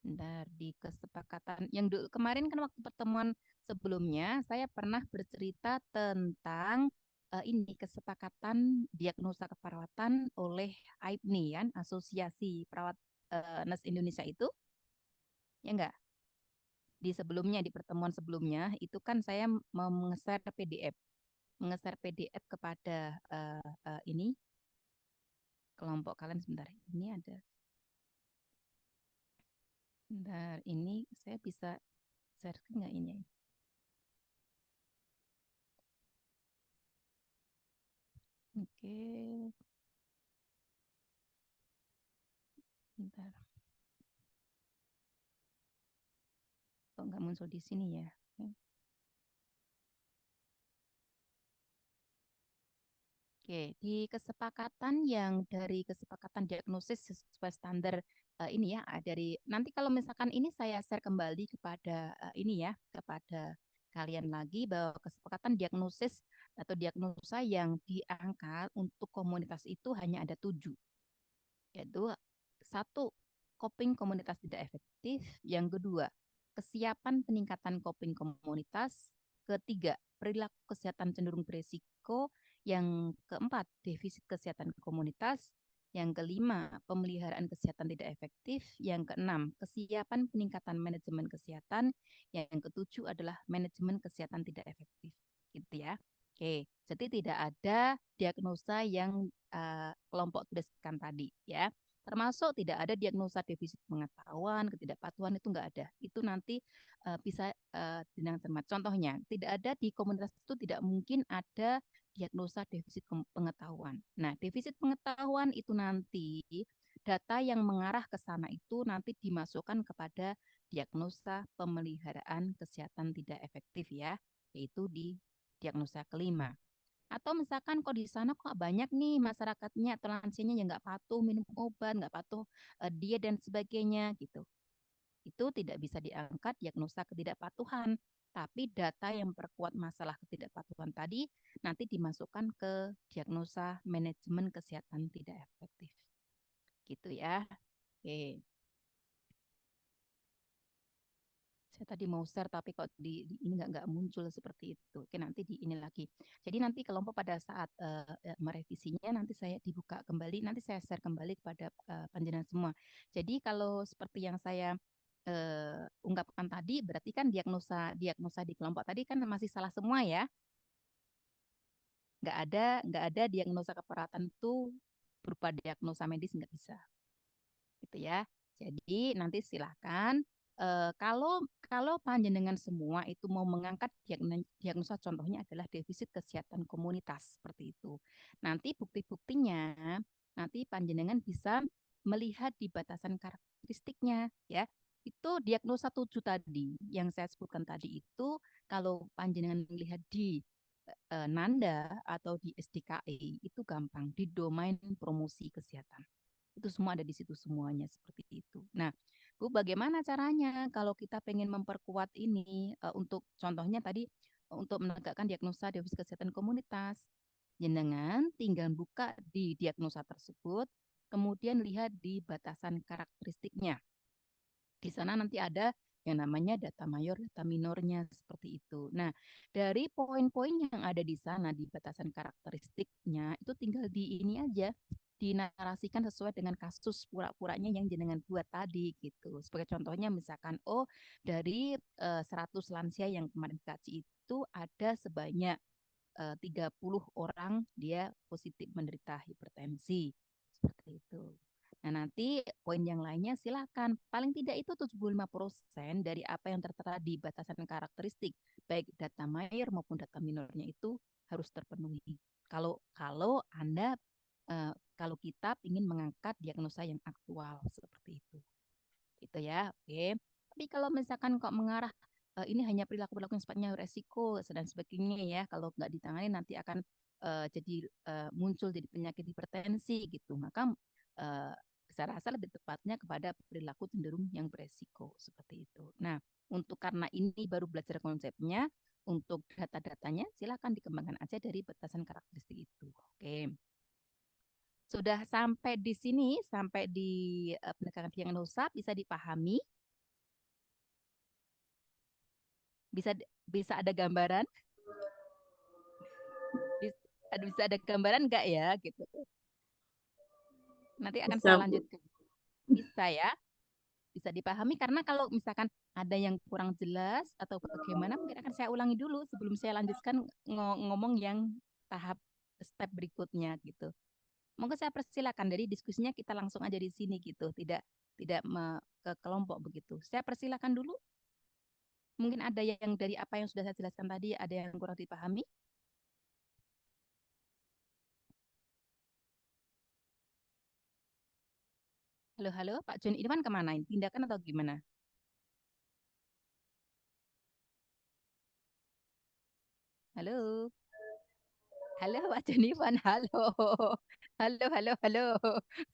bentar, di kesepakatan yang dulu kemarin kan waktu pertemuan sebelumnya saya pernah bercerita tentang ini kesepakatan diagnosa keperawatan oleh AIPNI kan, Asosiasi Perawat Nurse Indonesia itu, ya enggak? Di sebelumnya, di pertemuan sebelumnya itu kan saya mengeser PDF kepada ini kelompok kalian. Sebentar, ini ada. Bentar, ini saya bisa share nggak ini? Oke, bentar. Kok nggak muncul di sini ya? Oke. Oke, di kesepakatan yang dari kesepakatan diagnosis sesuai standar ini ya, dari nanti kalau misalkan ini saya share kembali kepada ini ya, kepada kalian lagi bahwa kesepakatan diagnosis atau diagnosa yang diangkat untuk komunitas itu hanya ada 7, yaitu satu, coping komunitas tidak efektif, yang kedua, kesiapan peningkatan coping komunitas, ketiga, perilaku kesehatan cenderung beresiko, yang keempat, defisit kesehatan komunitas, yang kelima, pemeliharaan kesehatan tidak efektif, yang keenam, kesiapan peningkatan manajemen kesehatan, yang ketujuh adalah manajemen kesehatan tidak efektif, gitu ya. Oke, jadi tidak ada diagnosa yang kelompok tuliskan tadi ya. Termasuk tidak ada diagnosa defisit pengetahuan, ketidakpatuhan itu enggak ada. Itu nanti bisa dengan cermat. Contohnya, tidak ada di komunitas itu tidak mungkin ada diagnosa defisit pengetahuan. Nah, defisit pengetahuan itu nanti data yang mengarah ke sana itu nanti dimasukkan kepada diagnosa pemeliharaan kesehatan tidak efektif ya, yaitu di diagnosa kelima. Atau misalkan kok di sana kok banyak nih masyarakatnya atau lansianya yang nggak patuh minum obat, nggak patuh diet dan sebagainya gitu. Itu tidak bisa diangkat diagnosa ketidakpatuhan. Tapi data yang memperkuat masalah ketidakpatuhan tadi nanti dimasukkan ke diagnosa manajemen kesehatan tidak efektif. Gitu ya. Oke. Saya tadi mau share tapi kok di ini nggak muncul seperti itu. Oke, nanti di ini lagi. Jadi nanti kelompok pada saat merevisinya nanti saya dibuka kembali, nanti saya share kembali kepada panjenengan semua. Jadi kalau seperti yang saya ungkapkan tadi, berarti kan diagnosa di kelompok tadi kan masih salah semua ya. Nggak ada diagnosa keparatan itu berupa diagnosa medis nggak bisa. Gitu ya. Jadi nanti silakan kalau panjenengan semua itu mau mengangkat diagnosa contohnya adalah defisit kesehatan komunitas seperti itu. Nanti bukti-buktinya nanti panjenengan bisa melihat di batasan karakteristiknya ya. Itu diagnosa 7 tadi yang saya sebutkan tadi itu kalau panjenengan melihat di Nanda atau di SDKE itu gampang di domain promosi kesehatan. Itu semua ada di situ semuanya seperti itu. Nah, Bu, bagaimana caranya kalau kita pengen memperkuat ini untuk contohnya tadi untuk menegakkan diagnosa defisit kesehatan komunitas. Jenengan tinggal buka di diagnosa tersebut, kemudian lihat di batasan karakteristiknya. Di sana nanti ada yang namanya data mayor, data minornya seperti itu. Nah, dari poin-poin yang ada di sana di batasan karakteristiknya itu tinggal di ini aja dinarasikan sesuai dengan kasus pura-puranya yang jenengan buat tadi gitu. Sebagai contohnya misalkan dari 100 lansia yang kemarin dikaji itu ada sebanyak 30 orang dia positif menderita hipertensi. Seperti itu. Nah, nanti poin yang lainnya silakan. Paling tidak itu 75% dari apa yang tertera di batasan karakteristik, baik data mayor maupun data minornya itu harus terpenuhi. Kalau Anda kalau kita ingin mengangkat diagnosa yang aktual seperti itu. Gitu ya. Oke. Tapi kalau misalkan kok mengarah ini hanya perilaku-perilaku yang sifatnya resiko dan sebagainya ya, kalau nggak ditangani nanti akan jadi muncul jadi penyakit hipertensi gitu. Maka uh, saya rasa lebih tepatnya kepada perilaku cenderung yang beresiko seperti itu. Nah, untuk karena ini baru belajar konsepnya, untuk data-datanya silakan dikembangkan aja dari batasan karakteristik itu. Oke. Sudah sampai di sini, sampai di penegakan diagnosa bisa dipahami? Bisa bisa ada gambaran? Bisa ada gambaran nggak ya gitu? Nanti akan Bisa, saya Bu. lanjutkan. Bisa ya? Bisa dipahami karena kalau misalkan ada yang kurang jelas atau bagaimana mungkin akan saya ulangi dulu sebelum saya lanjutkan ngomong yang tahap step berikutnya gitu. Monggo saya persilakan dari diskusinya kita langsung aja di sini gitu, tidak tidak ke kelompok begitu. Saya persilakan dulu. Mungkin ada yang dari apa yang sudah saya jelaskan tadi ada yang kurang dipahami. Halo, halo, Pak Joni Irwan kemana? Ini tindakan atau gimana? Halo, halo, Pak Joni Irwan, halo, halo, halo, halo.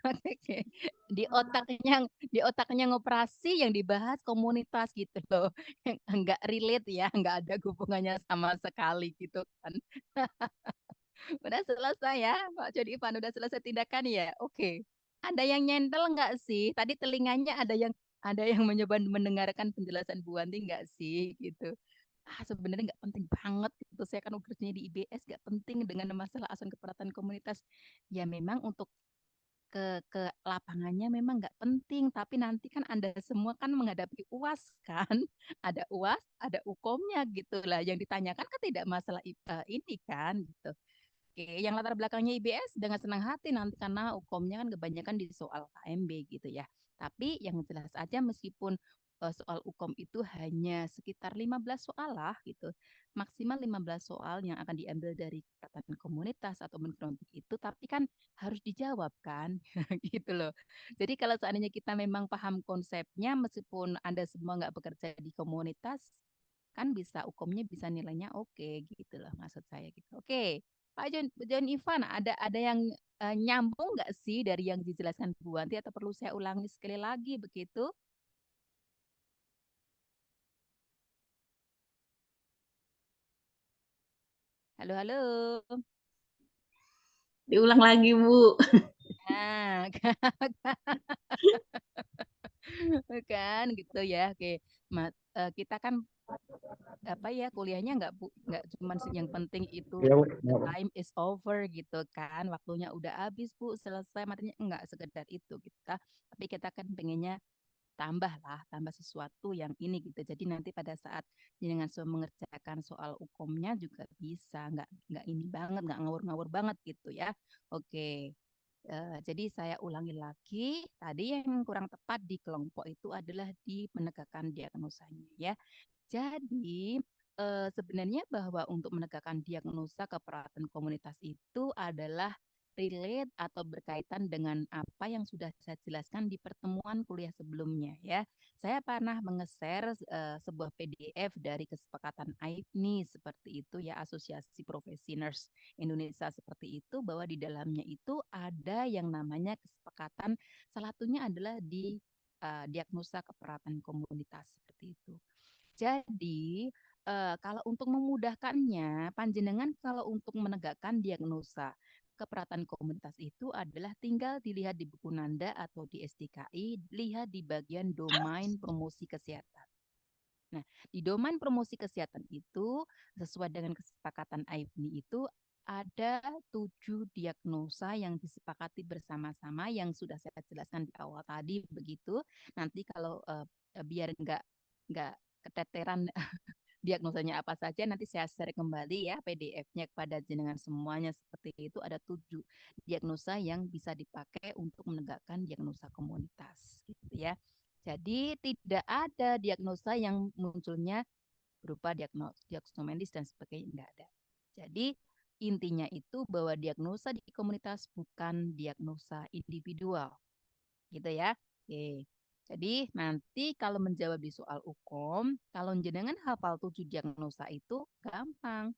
Oke. Di otaknya, di otaknya ngoperasi yang dibahas komunitas gitu loh, yang nggak relate ya, nggak ada hubungannya sama sekali gitu kan. Udah selesai ya, Pak Joni Irwan, udah selesai tindakan ya. Oke. Ada yang nyentel nggak sih? Tadi telinganya ada yang mencoba mendengarkan penjelasan Bu Wanti nggak sih gitu. Sebenarnya nggak penting banget gitu. Saya kan kerjanya di IBS, nggak penting dengan masalah asuhan keperawatan komunitas. Ya memang untuk ke lapangannya memang nggak penting, tapi nanti kan Anda semua kan menghadapi UAS kan, ada UAS, ada UKOM-nya gitu lah. Yang ditanyakan kan tidak masalah ini kan gitu. Oke, yang latar belakangnya IBS dengan senang hati nanti karena UKOM-nya kan kebanyakan di soal KMB gitu ya. Tapi yang jelas aja meskipun soal UKOM itu hanya sekitar 15 soal lah gitu. Maksimal 15 soal yang akan diambil dari catatan komunitas atau menfrontik itu, tapi kan harus dijawab kan gitu loh. Jadi kalau seandainya kita memang paham konsepnya, meskipun Anda semua nggak bekerja di komunitas, kan bisa UKOM-nya bisa nilainya oke gitu loh maksud saya gitu. Oke. Pak John Ivan, ada yang nyambung nggak sih dari yang dijelaskan Bu Wanti atau perlu saya ulangi sekali lagi begitu? Halo, halo. Diulang lagi, Bu. Nah, kan gitu ya. Oke. Kita kan apa ya kuliahnya nggak cuman yang penting itu the time is over gitu kan, waktunya udah habis Bu, selesai materinya, enggak sekedar itu kita, tapi kita kan pengennya tambah sesuatu yang ini gitu. Jadi nanti pada saat dengan mengerjakan soal hukumnya juga bisa, nggak ini banget, nggak ngawur-ngawur banget gitu ya. Oke. Jadi saya ulangi lagi, tadi yang kurang tepat di kelompok itu adalah di menegakkan diagnosanya ya. Jadi sebenarnya bahwa untuk menegakkan diagnosa keperawatan komunitas itu adalah relate atau berkaitan dengan apa yang sudah saya jelaskan di pertemuan kuliah sebelumnya ya. Saya pernah menge-share sebuah PDF dari kesepakatan AIPNI seperti itu ya, Asosiasi Profesi Nurse Indonesia seperti itu, bahwa di dalamnya itu ada yang namanya kesepakatan, salah satunya adalah di diagnosa keperawatan komunitas seperti itu. Jadi, kalau untuk memudahkannya, panjenengan kalau untuk menegakkan diagnosa keperawatan komunitas itu adalah tinggal dilihat di buku Nanda atau di SDKI, lihat di bagian domain promosi kesehatan. Nah, di domain promosi kesehatan itu, sesuai dengan kesepakatan AIPNI itu, ada 7 diagnosa yang disepakati bersama-sama yang sudah saya jelaskan di awal tadi begitu. Nanti kalau biar nggak keteteran diagnosanya apa saja, nanti saya share kembali ya PDF-nya kepada jenengan semuanya seperti itu. Ada 7 diagnosa yang bisa dipakai untuk menegakkan diagnosa komunitas gitu ya. Jadi tidak ada diagnosa yang munculnya berupa diagnosa medis dan sebagainya, enggak ada. Jadi intinya itu bahwa diagnosa di komunitas bukan diagnosa individual gitu ya. Oke. Jadi nanti kalau menjawab di soal UKOM, kalau jenengan hafal 7 diagnosa itu gampang.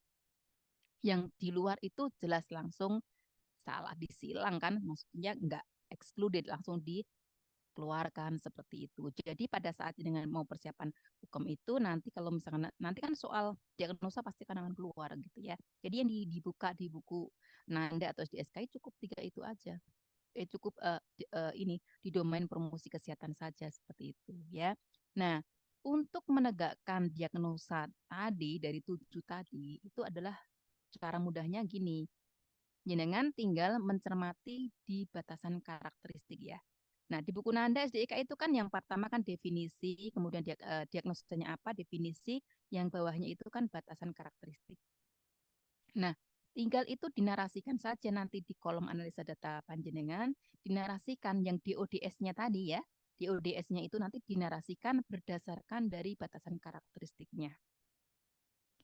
Yang di luar itu jelas langsung salah disilang kan, maksudnya enggak excluded, langsung dikeluarkan seperti itu. Jadi pada saat dengan mau persiapan hukum itu nanti kalau misalkan nanti kan soal diagnosa pasti akan keluar gitu ya. Jadi yang dibuka di buku Nanda atau di SKI cukup 3 itu aja. Cukup ini di domain promosi kesehatan saja seperti itu ya. Nah, untuk menegakkan diagnosa tadi dari 7 tadi itu adalah cara mudahnya gini. Jenengan tinggal mencermati di batasan karakteristik ya. Nah, di buku Nanda SDIK itu kan yang pertama kan definisi, kemudian diagnosanya apa, definisi, yang bawahnya itu kan batasan karakteristik. Nah, tinggal itu dinarasikan saja nanti di kolom analisa data panjenengan, dinarasikan yang DODS-nya tadi ya. DODS-nya itu nanti dinarasikan berdasarkan dari batasan karakteristiknya.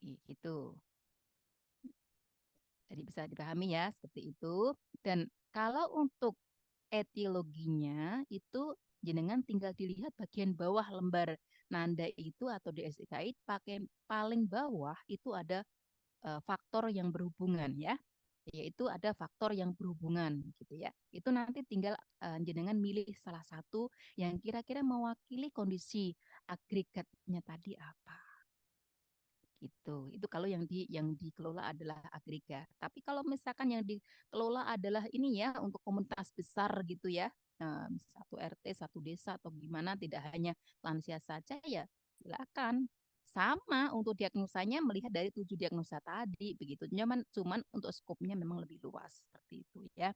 Gitu. Jadi bisa dipahami ya seperti itu. Dan kalau untuk etiologinya itu jenengan tinggal dilihat bagian bawah lembar nanda itu atau DSIKI paling bawah itu ada faktor yang berhubungan ya, yaitu ada faktor yang berhubungan gitu ya. Itu nanti tinggal jenengan milih salah satu yang kira-kira mewakili kondisi agregatnya tadi apa. Gitu. Itu kalau yang dikelola adalah agregat. Tapi kalau misalkan yang dikelola adalah ini ya untuk komunitas besar gitu ya. Satu RT, satu desa atau gimana, tidak hanya lansia saja ya, silakan. Sama untuk diagnosanya melihat dari 7 diagnosa tadi begitu. Cuman untuk skopnya memang lebih luas seperti itu ya.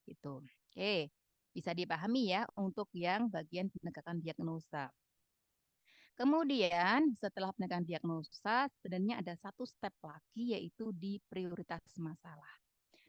Gitu. Oke. Bisa dipahami ya untuk yang bagian penegakan diagnosa. Kemudian setelah penegakan diagnosa, sebenarnya ada satu step lagi yaitu di prioritas masalah.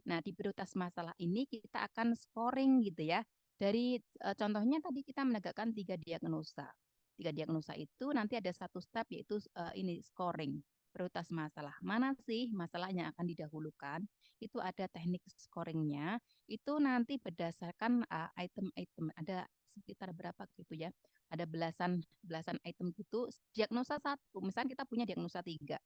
Nah, di prioritas masalah ini kita akan scoring gitu ya. Dari contohnya tadi kita menegakkan 3 diagnosa. 3 diagnosa itu nanti ada satu step yaitu ini scoring prioritas masalah. Mana sih masalah yang akan didahulukan? Itu ada teknik scoringnya. Itu nanti berdasarkan item-item. Ada sekitar berapa gitu ya? Ada belasan item gitu. Diagnosa satu, misalnya kita punya diagnosa 3,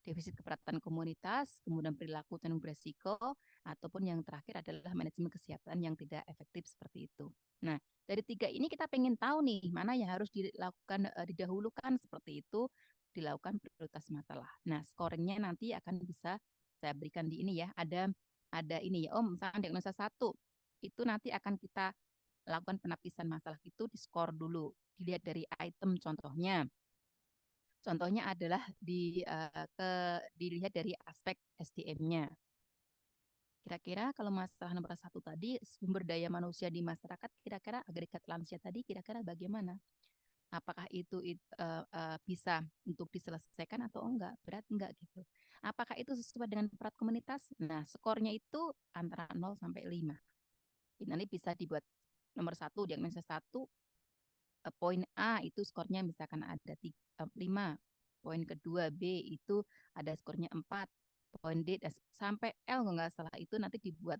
defisit keperawatan komunitas, kemudian perilaku dan beresiko, ataupun yang terakhir adalah manajemen kesehatan yang tidak efektif seperti itu. Nah, dari 3 ini kita pengen tahu nih mana yang harus dilakukan didahulukan seperti itu, dilakukan prioritas masalah. Nah, scoringnya nanti akan bisa saya berikan di ini ya. Ada ini ya, misalnya diagnosa 1 itu nanti akan kita lakukan penapisan masalah itu di skor dulu, dilihat dari item contohnya. Contohnya adalah dilihat dari aspek SDM-nya. Kira-kira kalau masalah nomor 1 tadi, sumber daya manusia di masyarakat, kira-kira agregat lansia tadi, kira-kira bagaimana? Apakah itu bisa untuk diselesaikan atau enggak? Berat enggak gitu. Apakah itu sesuai dengan peran komunitas? Nah, skornya itu antara 0 sampai 5. Ini nanti bisa dibuat nomor 1, diagnosa 1, poin A itu skornya misalkan ada 5, poin kedua B itu ada skornya 4, poin D sampai L nggak salah itu nanti dibuat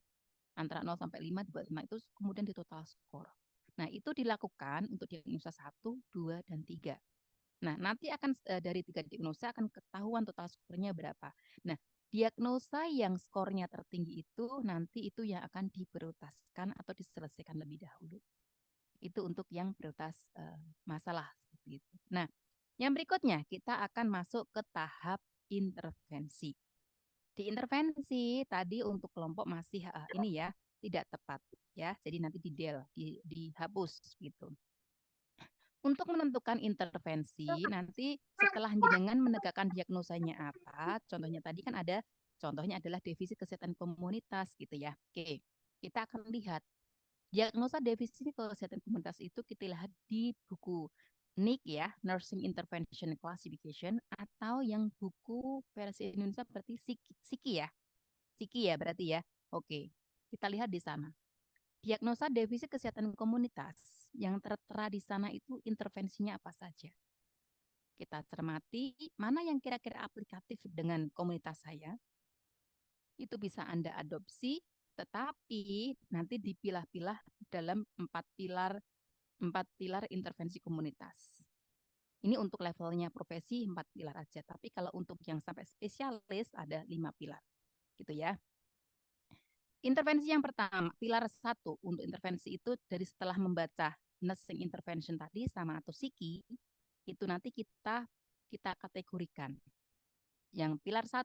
antara 0 sampai 5 dibuat, nah itu kemudian di total skor. Nah, itu dilakukan untuk diagnosa 1, 2, dan 3. Nah, nanti akan dari 3 diagnosa akan ketahuan total skornya berapa. Nah, diagnosa yang skornya tertinggi itu nanti itu yang akan diprioritaskan atau diselesaikan lebih dahulu. Itu untuk yang prioritas masalah seperti itu. Nah, yang berikutnya kita akan masuk ke tahap intervensi. Di intervensi tadi untuk kelompok masih ini ya tidak tepat ya. Jadi nanti dihapus gitu. Untuk menentukan intervensi nanti setelah jenengan menegakkan diagnosanya apa, contohnya tadi kan ada contohnya adalah defisit kesehatan komunitas gitu ya. Oke, kita akan lihat diagnosa defisit kesehatan komunitas itu kita lihat di buku NIC ya, Nursing Intervention Classification, atau yang buku versi Indonesia berarti SIKI ya. SIKI ya berarti ya. Oke, kita lihat di sana. Diagnosa defisit kesehatan komunitas yang tertera di sana itu intervensinya apa saja. Kita cermati mana yang kira-kira aplikatif dengan komunitas saya. Itu bisa Anda adopsi, tetapi nanti dipilah-pilah dalam 4 pilar intervensi komunitas. Ini untuk levelnya profesi 4 pilar aja, tapi kalau untuk yang sampai spesialis ada 5 pilar. Gitu ya. Intervensi yang pertama, pilar 1 untuk intervensi itu dari setelah membaca nursing intervention tadi sama atau SIKI, itu nanti kita kategorikan. Yang pilar 1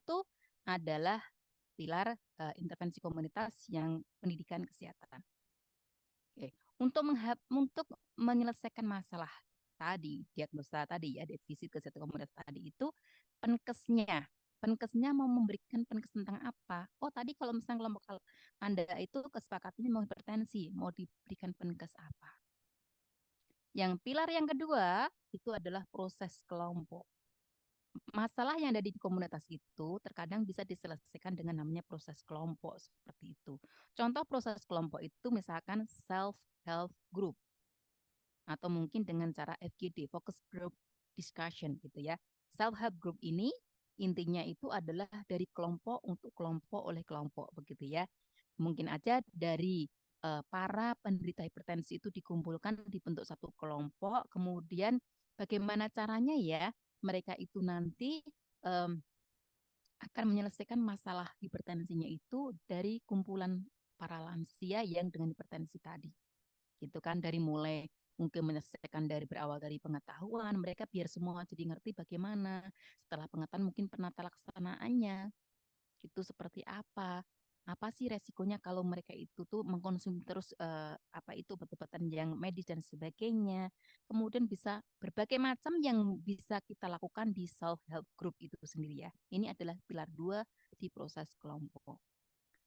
adalah pilar intervensi komunitas yang pendidikan kesehatan. Oke. Untuk menyelesaikan masalah tadi, diagnosa tadi ya, defisit kesehatan komunitas tadi itu Penkesnya mau memberikan penkes tentang apa? Oh, tadi kalau misalnya kelompok Anda itu kesepakatannya mau hipertensi, mau diberikan penkes apa? Yang pilar yang kedua itu adalah proses kelompok. Masalah yang ada di komunitas itu terkadang bisa diselesaikan dengan namanya proses kelompok seperti itu. Contoh proses kelompok itu misalkan self-help group atau mungkin dengan cara FGD, focus group discussion gitu ya. Self-help group ini intinya itu adalah dari kelompok untuk kelompok oleh kelompok begitu ya. Mungkin aja dari para penderita hipertensi itu dikumpulkan dibentuk satu kelompok, kemudian bagaimana caranya ya mereka itu nanti em, akan menyelesaikan masalah hipertensinya itu dari kumpulan para lansia yang dengan hipertensi tadi. Gitu kan, dari mulai mungkin menyelesaikan dari berawal dari pengetahuan, mereka biar semua jadi ngerti bagaimana. Setelah pengetahuan mungkin penata laksanaannya, itu seperti apa sih resikonya kalau mereka itu tuh mengkonsumsi terus apa itu obat-obatan yang medis dan sebagainya. Kemudian bisa berbagai macam yang bisa kita lakukan di self help group itu sendiri ya. Ini adalah pilar 2 di proses kelompok.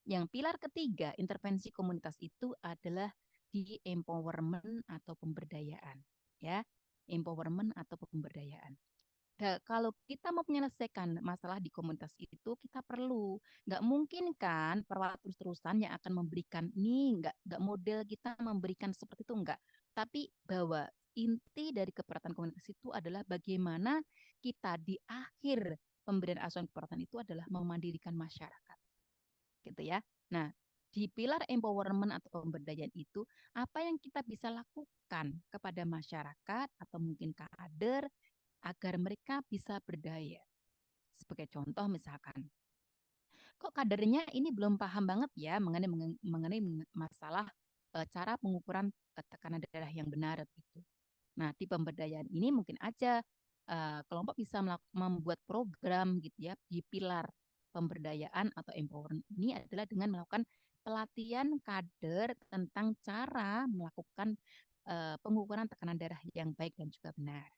Yang pilar ketiga intervensi komunitas itu adalah di empowerment atau pemberdayaan ya. Empowerment atau pemberdayaan. Kalau kita mau menyelesaikan masalah di komunitas itu, kita perlu. Nggak mungkin kan perawat terus-terusan yang akan memberikan, nih nggak model kita memberikan seperti itu, nggak. Tapi bahwa inti dari keperawatan komunitas itu adalah bagaimana kita di akhir pemberian asuhan keperawatan itu adalah memandirikan masyarakat. Gitu ya. Nah, di pilar empowerment atau pemberdayaan itu, apa yang kita bisa lakukan kepada masyarakat atau mungkin kader agar mereka bisa berdaya. Sebagai contoh misalkan, kok kadernya ini belum paham banget ya mengenai masalah cara pengukuran tekanan darah yang benar gitu. Nah, di pemberdayaan ini mungkin aja kelompok bisa membuat program gitu ya di pilar pemberdayaan atau empowerment ini adalah dengan melakukan pelatihan kader tentang cara melakukan pengukuran tekanan darah yang baik dan juga benar.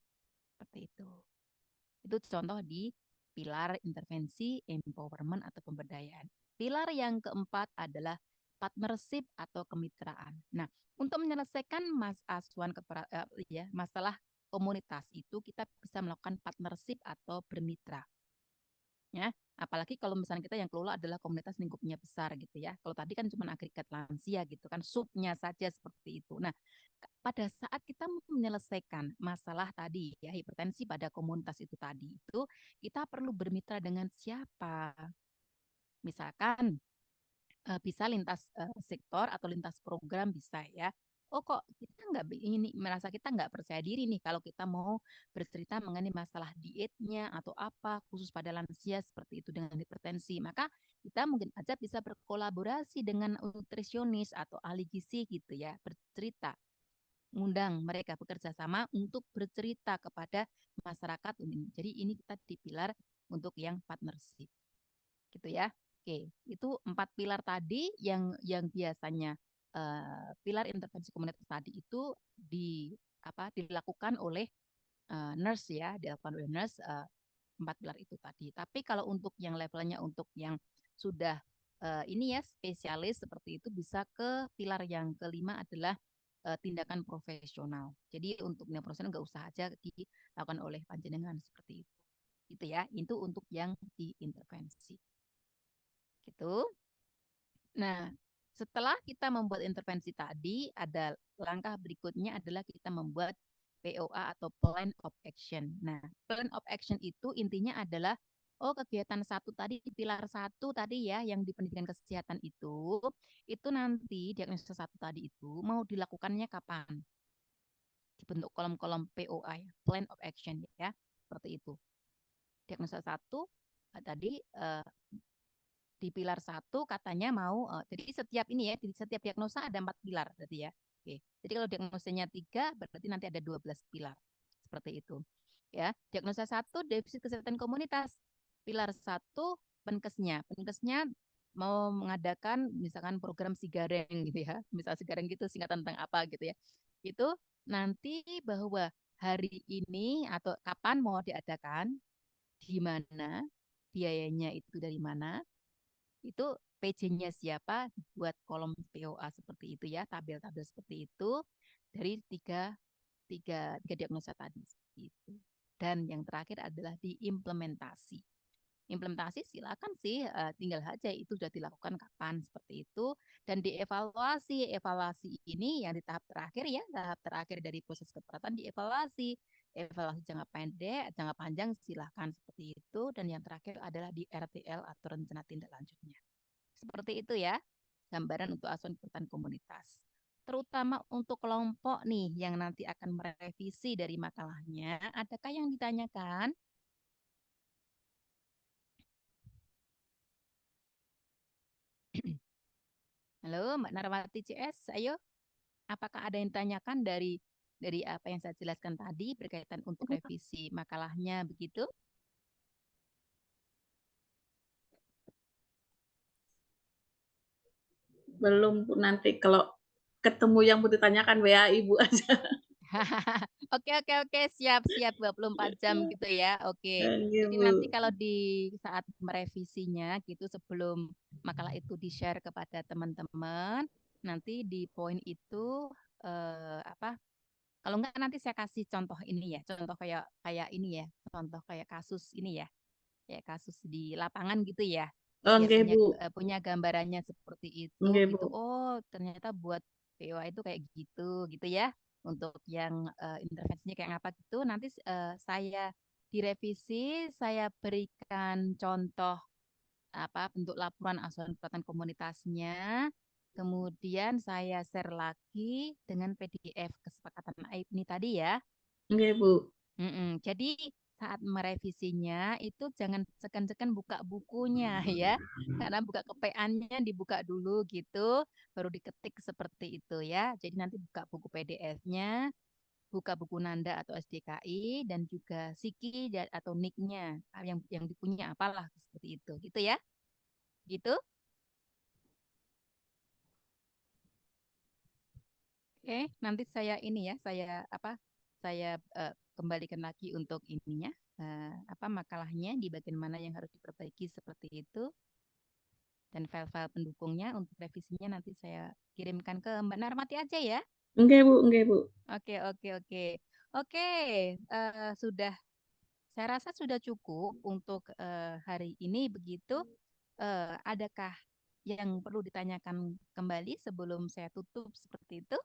Seperti itu. Itu contoh di pilar intervensi, empowerment atau pemberdayaan. Pilar yang keempat adalah partnership atau kemitraan. Nah, untuk menyelesaikan masalah komunitas itu kita bisa melakukan partnership atau bermitra. Ya, apalagi kalau misalnya kita yang kelola adalah komunitas lingkupnya besar gitu ya. Kalau tadi kan cuma agregat lansia gitu kan, subnya saja seperti itu. Nah, pada saat kita menyelesaikan masalah tadi ya hipertensi pada komunitas itu tadi itu kita perlu bermitra dengan siapa? Misalkan bisa lintas sektor atau lintas program bisa ya. Oh kok kita nggak ini merasa kita nggak percaya diri nih kalau kita mau bercerita mengenai masalah dietnya atau apa khusus pada lansia seperti itu dengan hipertensi. Maka kita mungkin aja bisa berkolaborasi dengan nutrisionis atau ahli gizi gitu ya, bercerita mengundang mereka bekerja sama untuk bercerita kepada masyarakat umum. Jadi ini kita di pilar untuk yang partnership. Gitu ya. Oke, itu 4 pilar tadi yang biasanya pilar intervensi komunitas tadi itu dilakukan oleh nurse ya, dilakukan oleh nurse 4 pilar itu tadi. Tapi kalau untuk yang levelnya untuk yang sudah ini ya spesialis seperti itu bisa ke pilar yang kelima adalah tindakan profesional. Jadi untuk yang profesional nggak usah aja dilakukan oleh panjenengan seperti itu. Gitu ya. Itu untuk yang diintervensi. Gitu. Nah, setelah kita membuat intervensi tadi, ada langkah berikutnya adalah kita membuat POA atau Plan of Action. Nah, Plan of Action itu intinya adalah kegiatan satu tadi di pilar satu tadi ya yang di pendidikan kesehatan itu nanti diagnosa satu tadi itu mau dilakukannya kapan? Dibentuk kolom-kolom POA ya, Plan of Action ya, seperti itu. Diagnosa satu tadi di pilar satu katanya mau jadi setiap ini ya di setiap diagnosa ada 4 pilar berarti ya. Oke. Jadi kalau diagnosanya 3 berarti nanti ada 12 pilar. Seperti itu. Ya, diagnosa 1 defisit kesehatan komunitas. Pilar 1 penkesnya. Penkesnya mau mengadakan misalkan program Sigareng gitu ya. Misal Sigareng gitu singkatan tentang apa gitu ya. Itu nanti bahwa hari ini atau kapan mau diadakan, di mana, biayanya itu dari mana, itu PJ-nya siapa, buat kolom POA seperti itu ya, tabel-tabel seperti itu dari tiga diagnosa tadi seperti itu. Dan yang terakhir adalah diimplementasi. Implementasi silakan sih, tinggal aja itu sudah dilakukan kapan seperti itu dan dievaluasi. Evaluasi ini yang di tahap terakhir ya, tahap terakhir dari proses keperawatan dievaluasi. Evaluasi jangka pendek, jangka panjang silakan seperti itu dan yang terakhir adalah di RTL atau rencana tindak lanjutnya. Seperti itu ya. gambaran untuk asuhan kegiatan komunitas. Terutama untuk kelompok nih yang nanti akan merevisi dari makalahnya, adakah yang ditanyakan? Halo, Mbak Narwati CS, ayo. Apakah ada yang ditanyakan dari apa yang saya jelaskan tadi berkaitan untuk revisi makalahnya begitu? Belum Bu, nanti kalau ketemu yang mau ditanyakan WA Ibu aja. Oke, siap 24 jam gitu ya. Oke. Iya, Jadi Bu. nanti kalau di saat merevisinya gitu sebelum makalah itu di-share kepada teman-teman, nanti di poin itu apa? Kalau enggak nanti saya kasih contoh ini ya, contoh kayak kayak ini ya, contoh kayak kasus ini ya. Kayak kasus di lapangan gitu ya. Biar Oke, punya Bu. punya gambarannya seperti itu Oke, gitu. Bu. Oh, ternyata buat POA itu kayak gitu ya. Untuk yang intervensinya kayak apa gitu, nanti saya direvisi, saya berikan contoh apa bentuk laporan asuhan kekuatan komunitasnya. Kemudian saya share lagi dengan PDF kesepakatan AIP ini tadi ya. Oke, Bu. Jadi saat merevisinya itu jangan sekan-sekan buka bukunya ya, karena buka kepeannya dibuka dulu gitu, baru diketik seperti itu ya. Jadi nanti buka buku PDF-nya, buka buku Nanda atau SDKI dan juga Siki atau NIK-nya yang dipunya apalah seperti itu, gitu ya, gitu. Oke, nanti saya ini ya, saya apa? Saya kembalikan lagi untuk ininya, apa makalahnya di bagian mana yang harus diperbaiki seperti itu, dan file-file pendukungnya untuk revisinya nanti saya kirimkan ke Mbak Narmati aja ya. Oke, Bu. Oke, Bu. Oke. Oke, sudah. Saya rasa sudah cukup untuk hari ini begitu. Adakah yang perlu ditanyakan kembali sebelum saya tutup seperti itu?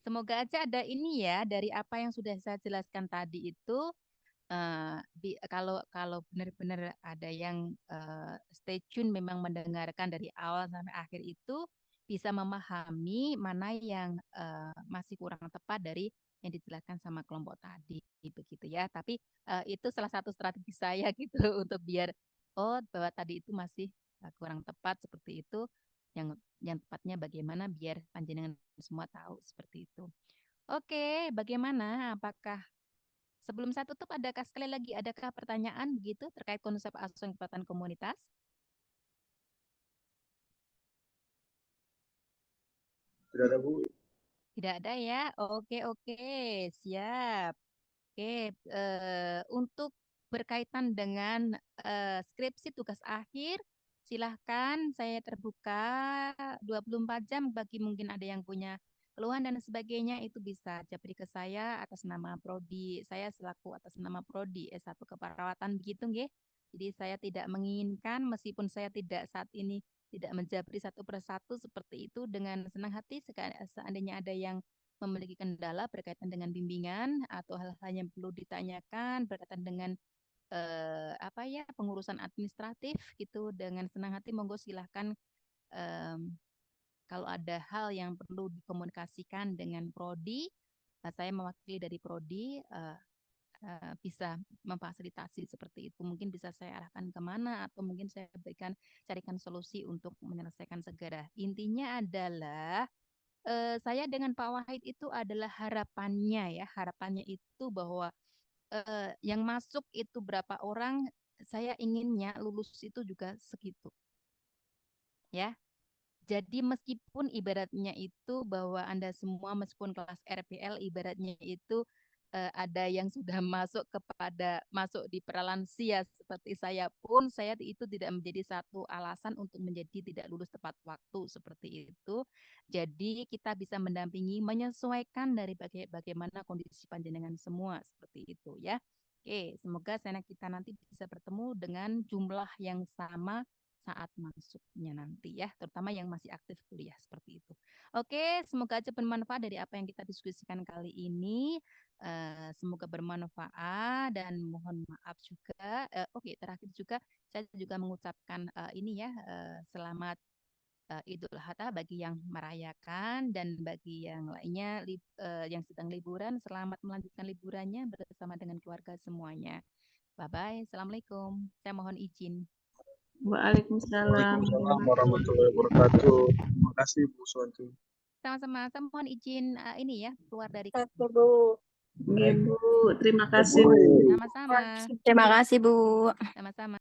Semoga aja ada ini ya dari apa yang sudah saya jelaskan tadi itu kalau kalau benar-benar ada yang stay tune memang mendengarkan dari awal sampai akhir itu bisa memahami mana yang masih kurang tepat dari yang dijelaskan sama kelompok tadi begitu ya. Tapi itu salah satu strategi saya gitu untuk biar bahwa tadi itu masih kurang tepat seperti itu yang tepatnya bagaimana biar panjenengan semua tahu seperti itu. Oke, bagaimana? Apakah sebelum saya tutup, adakah pertanyaan begitu terkait konsep asuhan kekuatan komunitas? Tidak ada, Bu. Tidak ada ya? Oke, siap. Oke, untuk berkaitan dengan skripsi tugas akhir, silahkan saya terbuka 24 jam bagi mungkin ada yang punya keluhan dan sebagainya itu bisa japri ke saya atas nama prodi saya selaku atas nama prodi S1 keperawatan begitu nggih. Jadi saya tidak menginginkan meskipun saya tidak saat ini tidak menjapri satu persatu seperti itu dengan senang hati seandainya ada yang memiliki kendala berkaitan dengan bimbingan atau hal-hal yang perlu ditanyakan berkaitan dengan apa ya pengurusan administratif gitu dengan senang hati monggo silahkan kalau ada hal yang perlu dikomunikasikan dengan prodi saya mewakili dari prodi bisa memfasilitasi seperti itu mungkin bisa saya arahkan kemana atau mungkin saya carikan solusi untuk menyelesaikan segera intinya adalah saya dengan Pak Wahid itu adalah harapannya itu bahwa yang masuk itu berapa orang, saya inginnya lulus itu juga segitu, ya. Jadi meskipun ibaratnya itu bahwa Anda semua meskipun kelas RPL ibaratnya itu ada yang sudah masuk di pralansia seperti saya pun saya itu tidak menjadi satu alasan untuk menjadi tidak lulus tepat waktu seperti itu. Jadi kita bisa mendampingi menyesuaikan dari bagaimana kondisi panjenengan semua seperti itu ya. Oke, semoga kita nanti bisa bertemu dengan jumlah yang sama saat masuknya nanti ya, terutama yang masih aktif kuliah seperti itu. Oke, semoga aja bermanfaat dari apa yang kita diskusikan kali ini. Semoga bermanfaat dan mohon maaf juga. Oke, terakhir juga saya juga mengucapkan ini ya, selamat Idul Adha bagi yang merayakan dan bagi yang lainnya yang sedang liburan, selamat melanjutkan liburannya bersama dengan keluarga semuanya. Bye-bye. Assalamualaikum. Saya mohon izin. Waalaikumsalam. Waalaikumsalam warahmatullahi wabarakatuh. Terima kasih Bu Suwanti. Sama-sama. Saya mohon izin ini ya, keluar dari Bu. Iya, Bu. Terima kasih, Bu. sama-sama. Terima kasih, Bu. Sama-sama.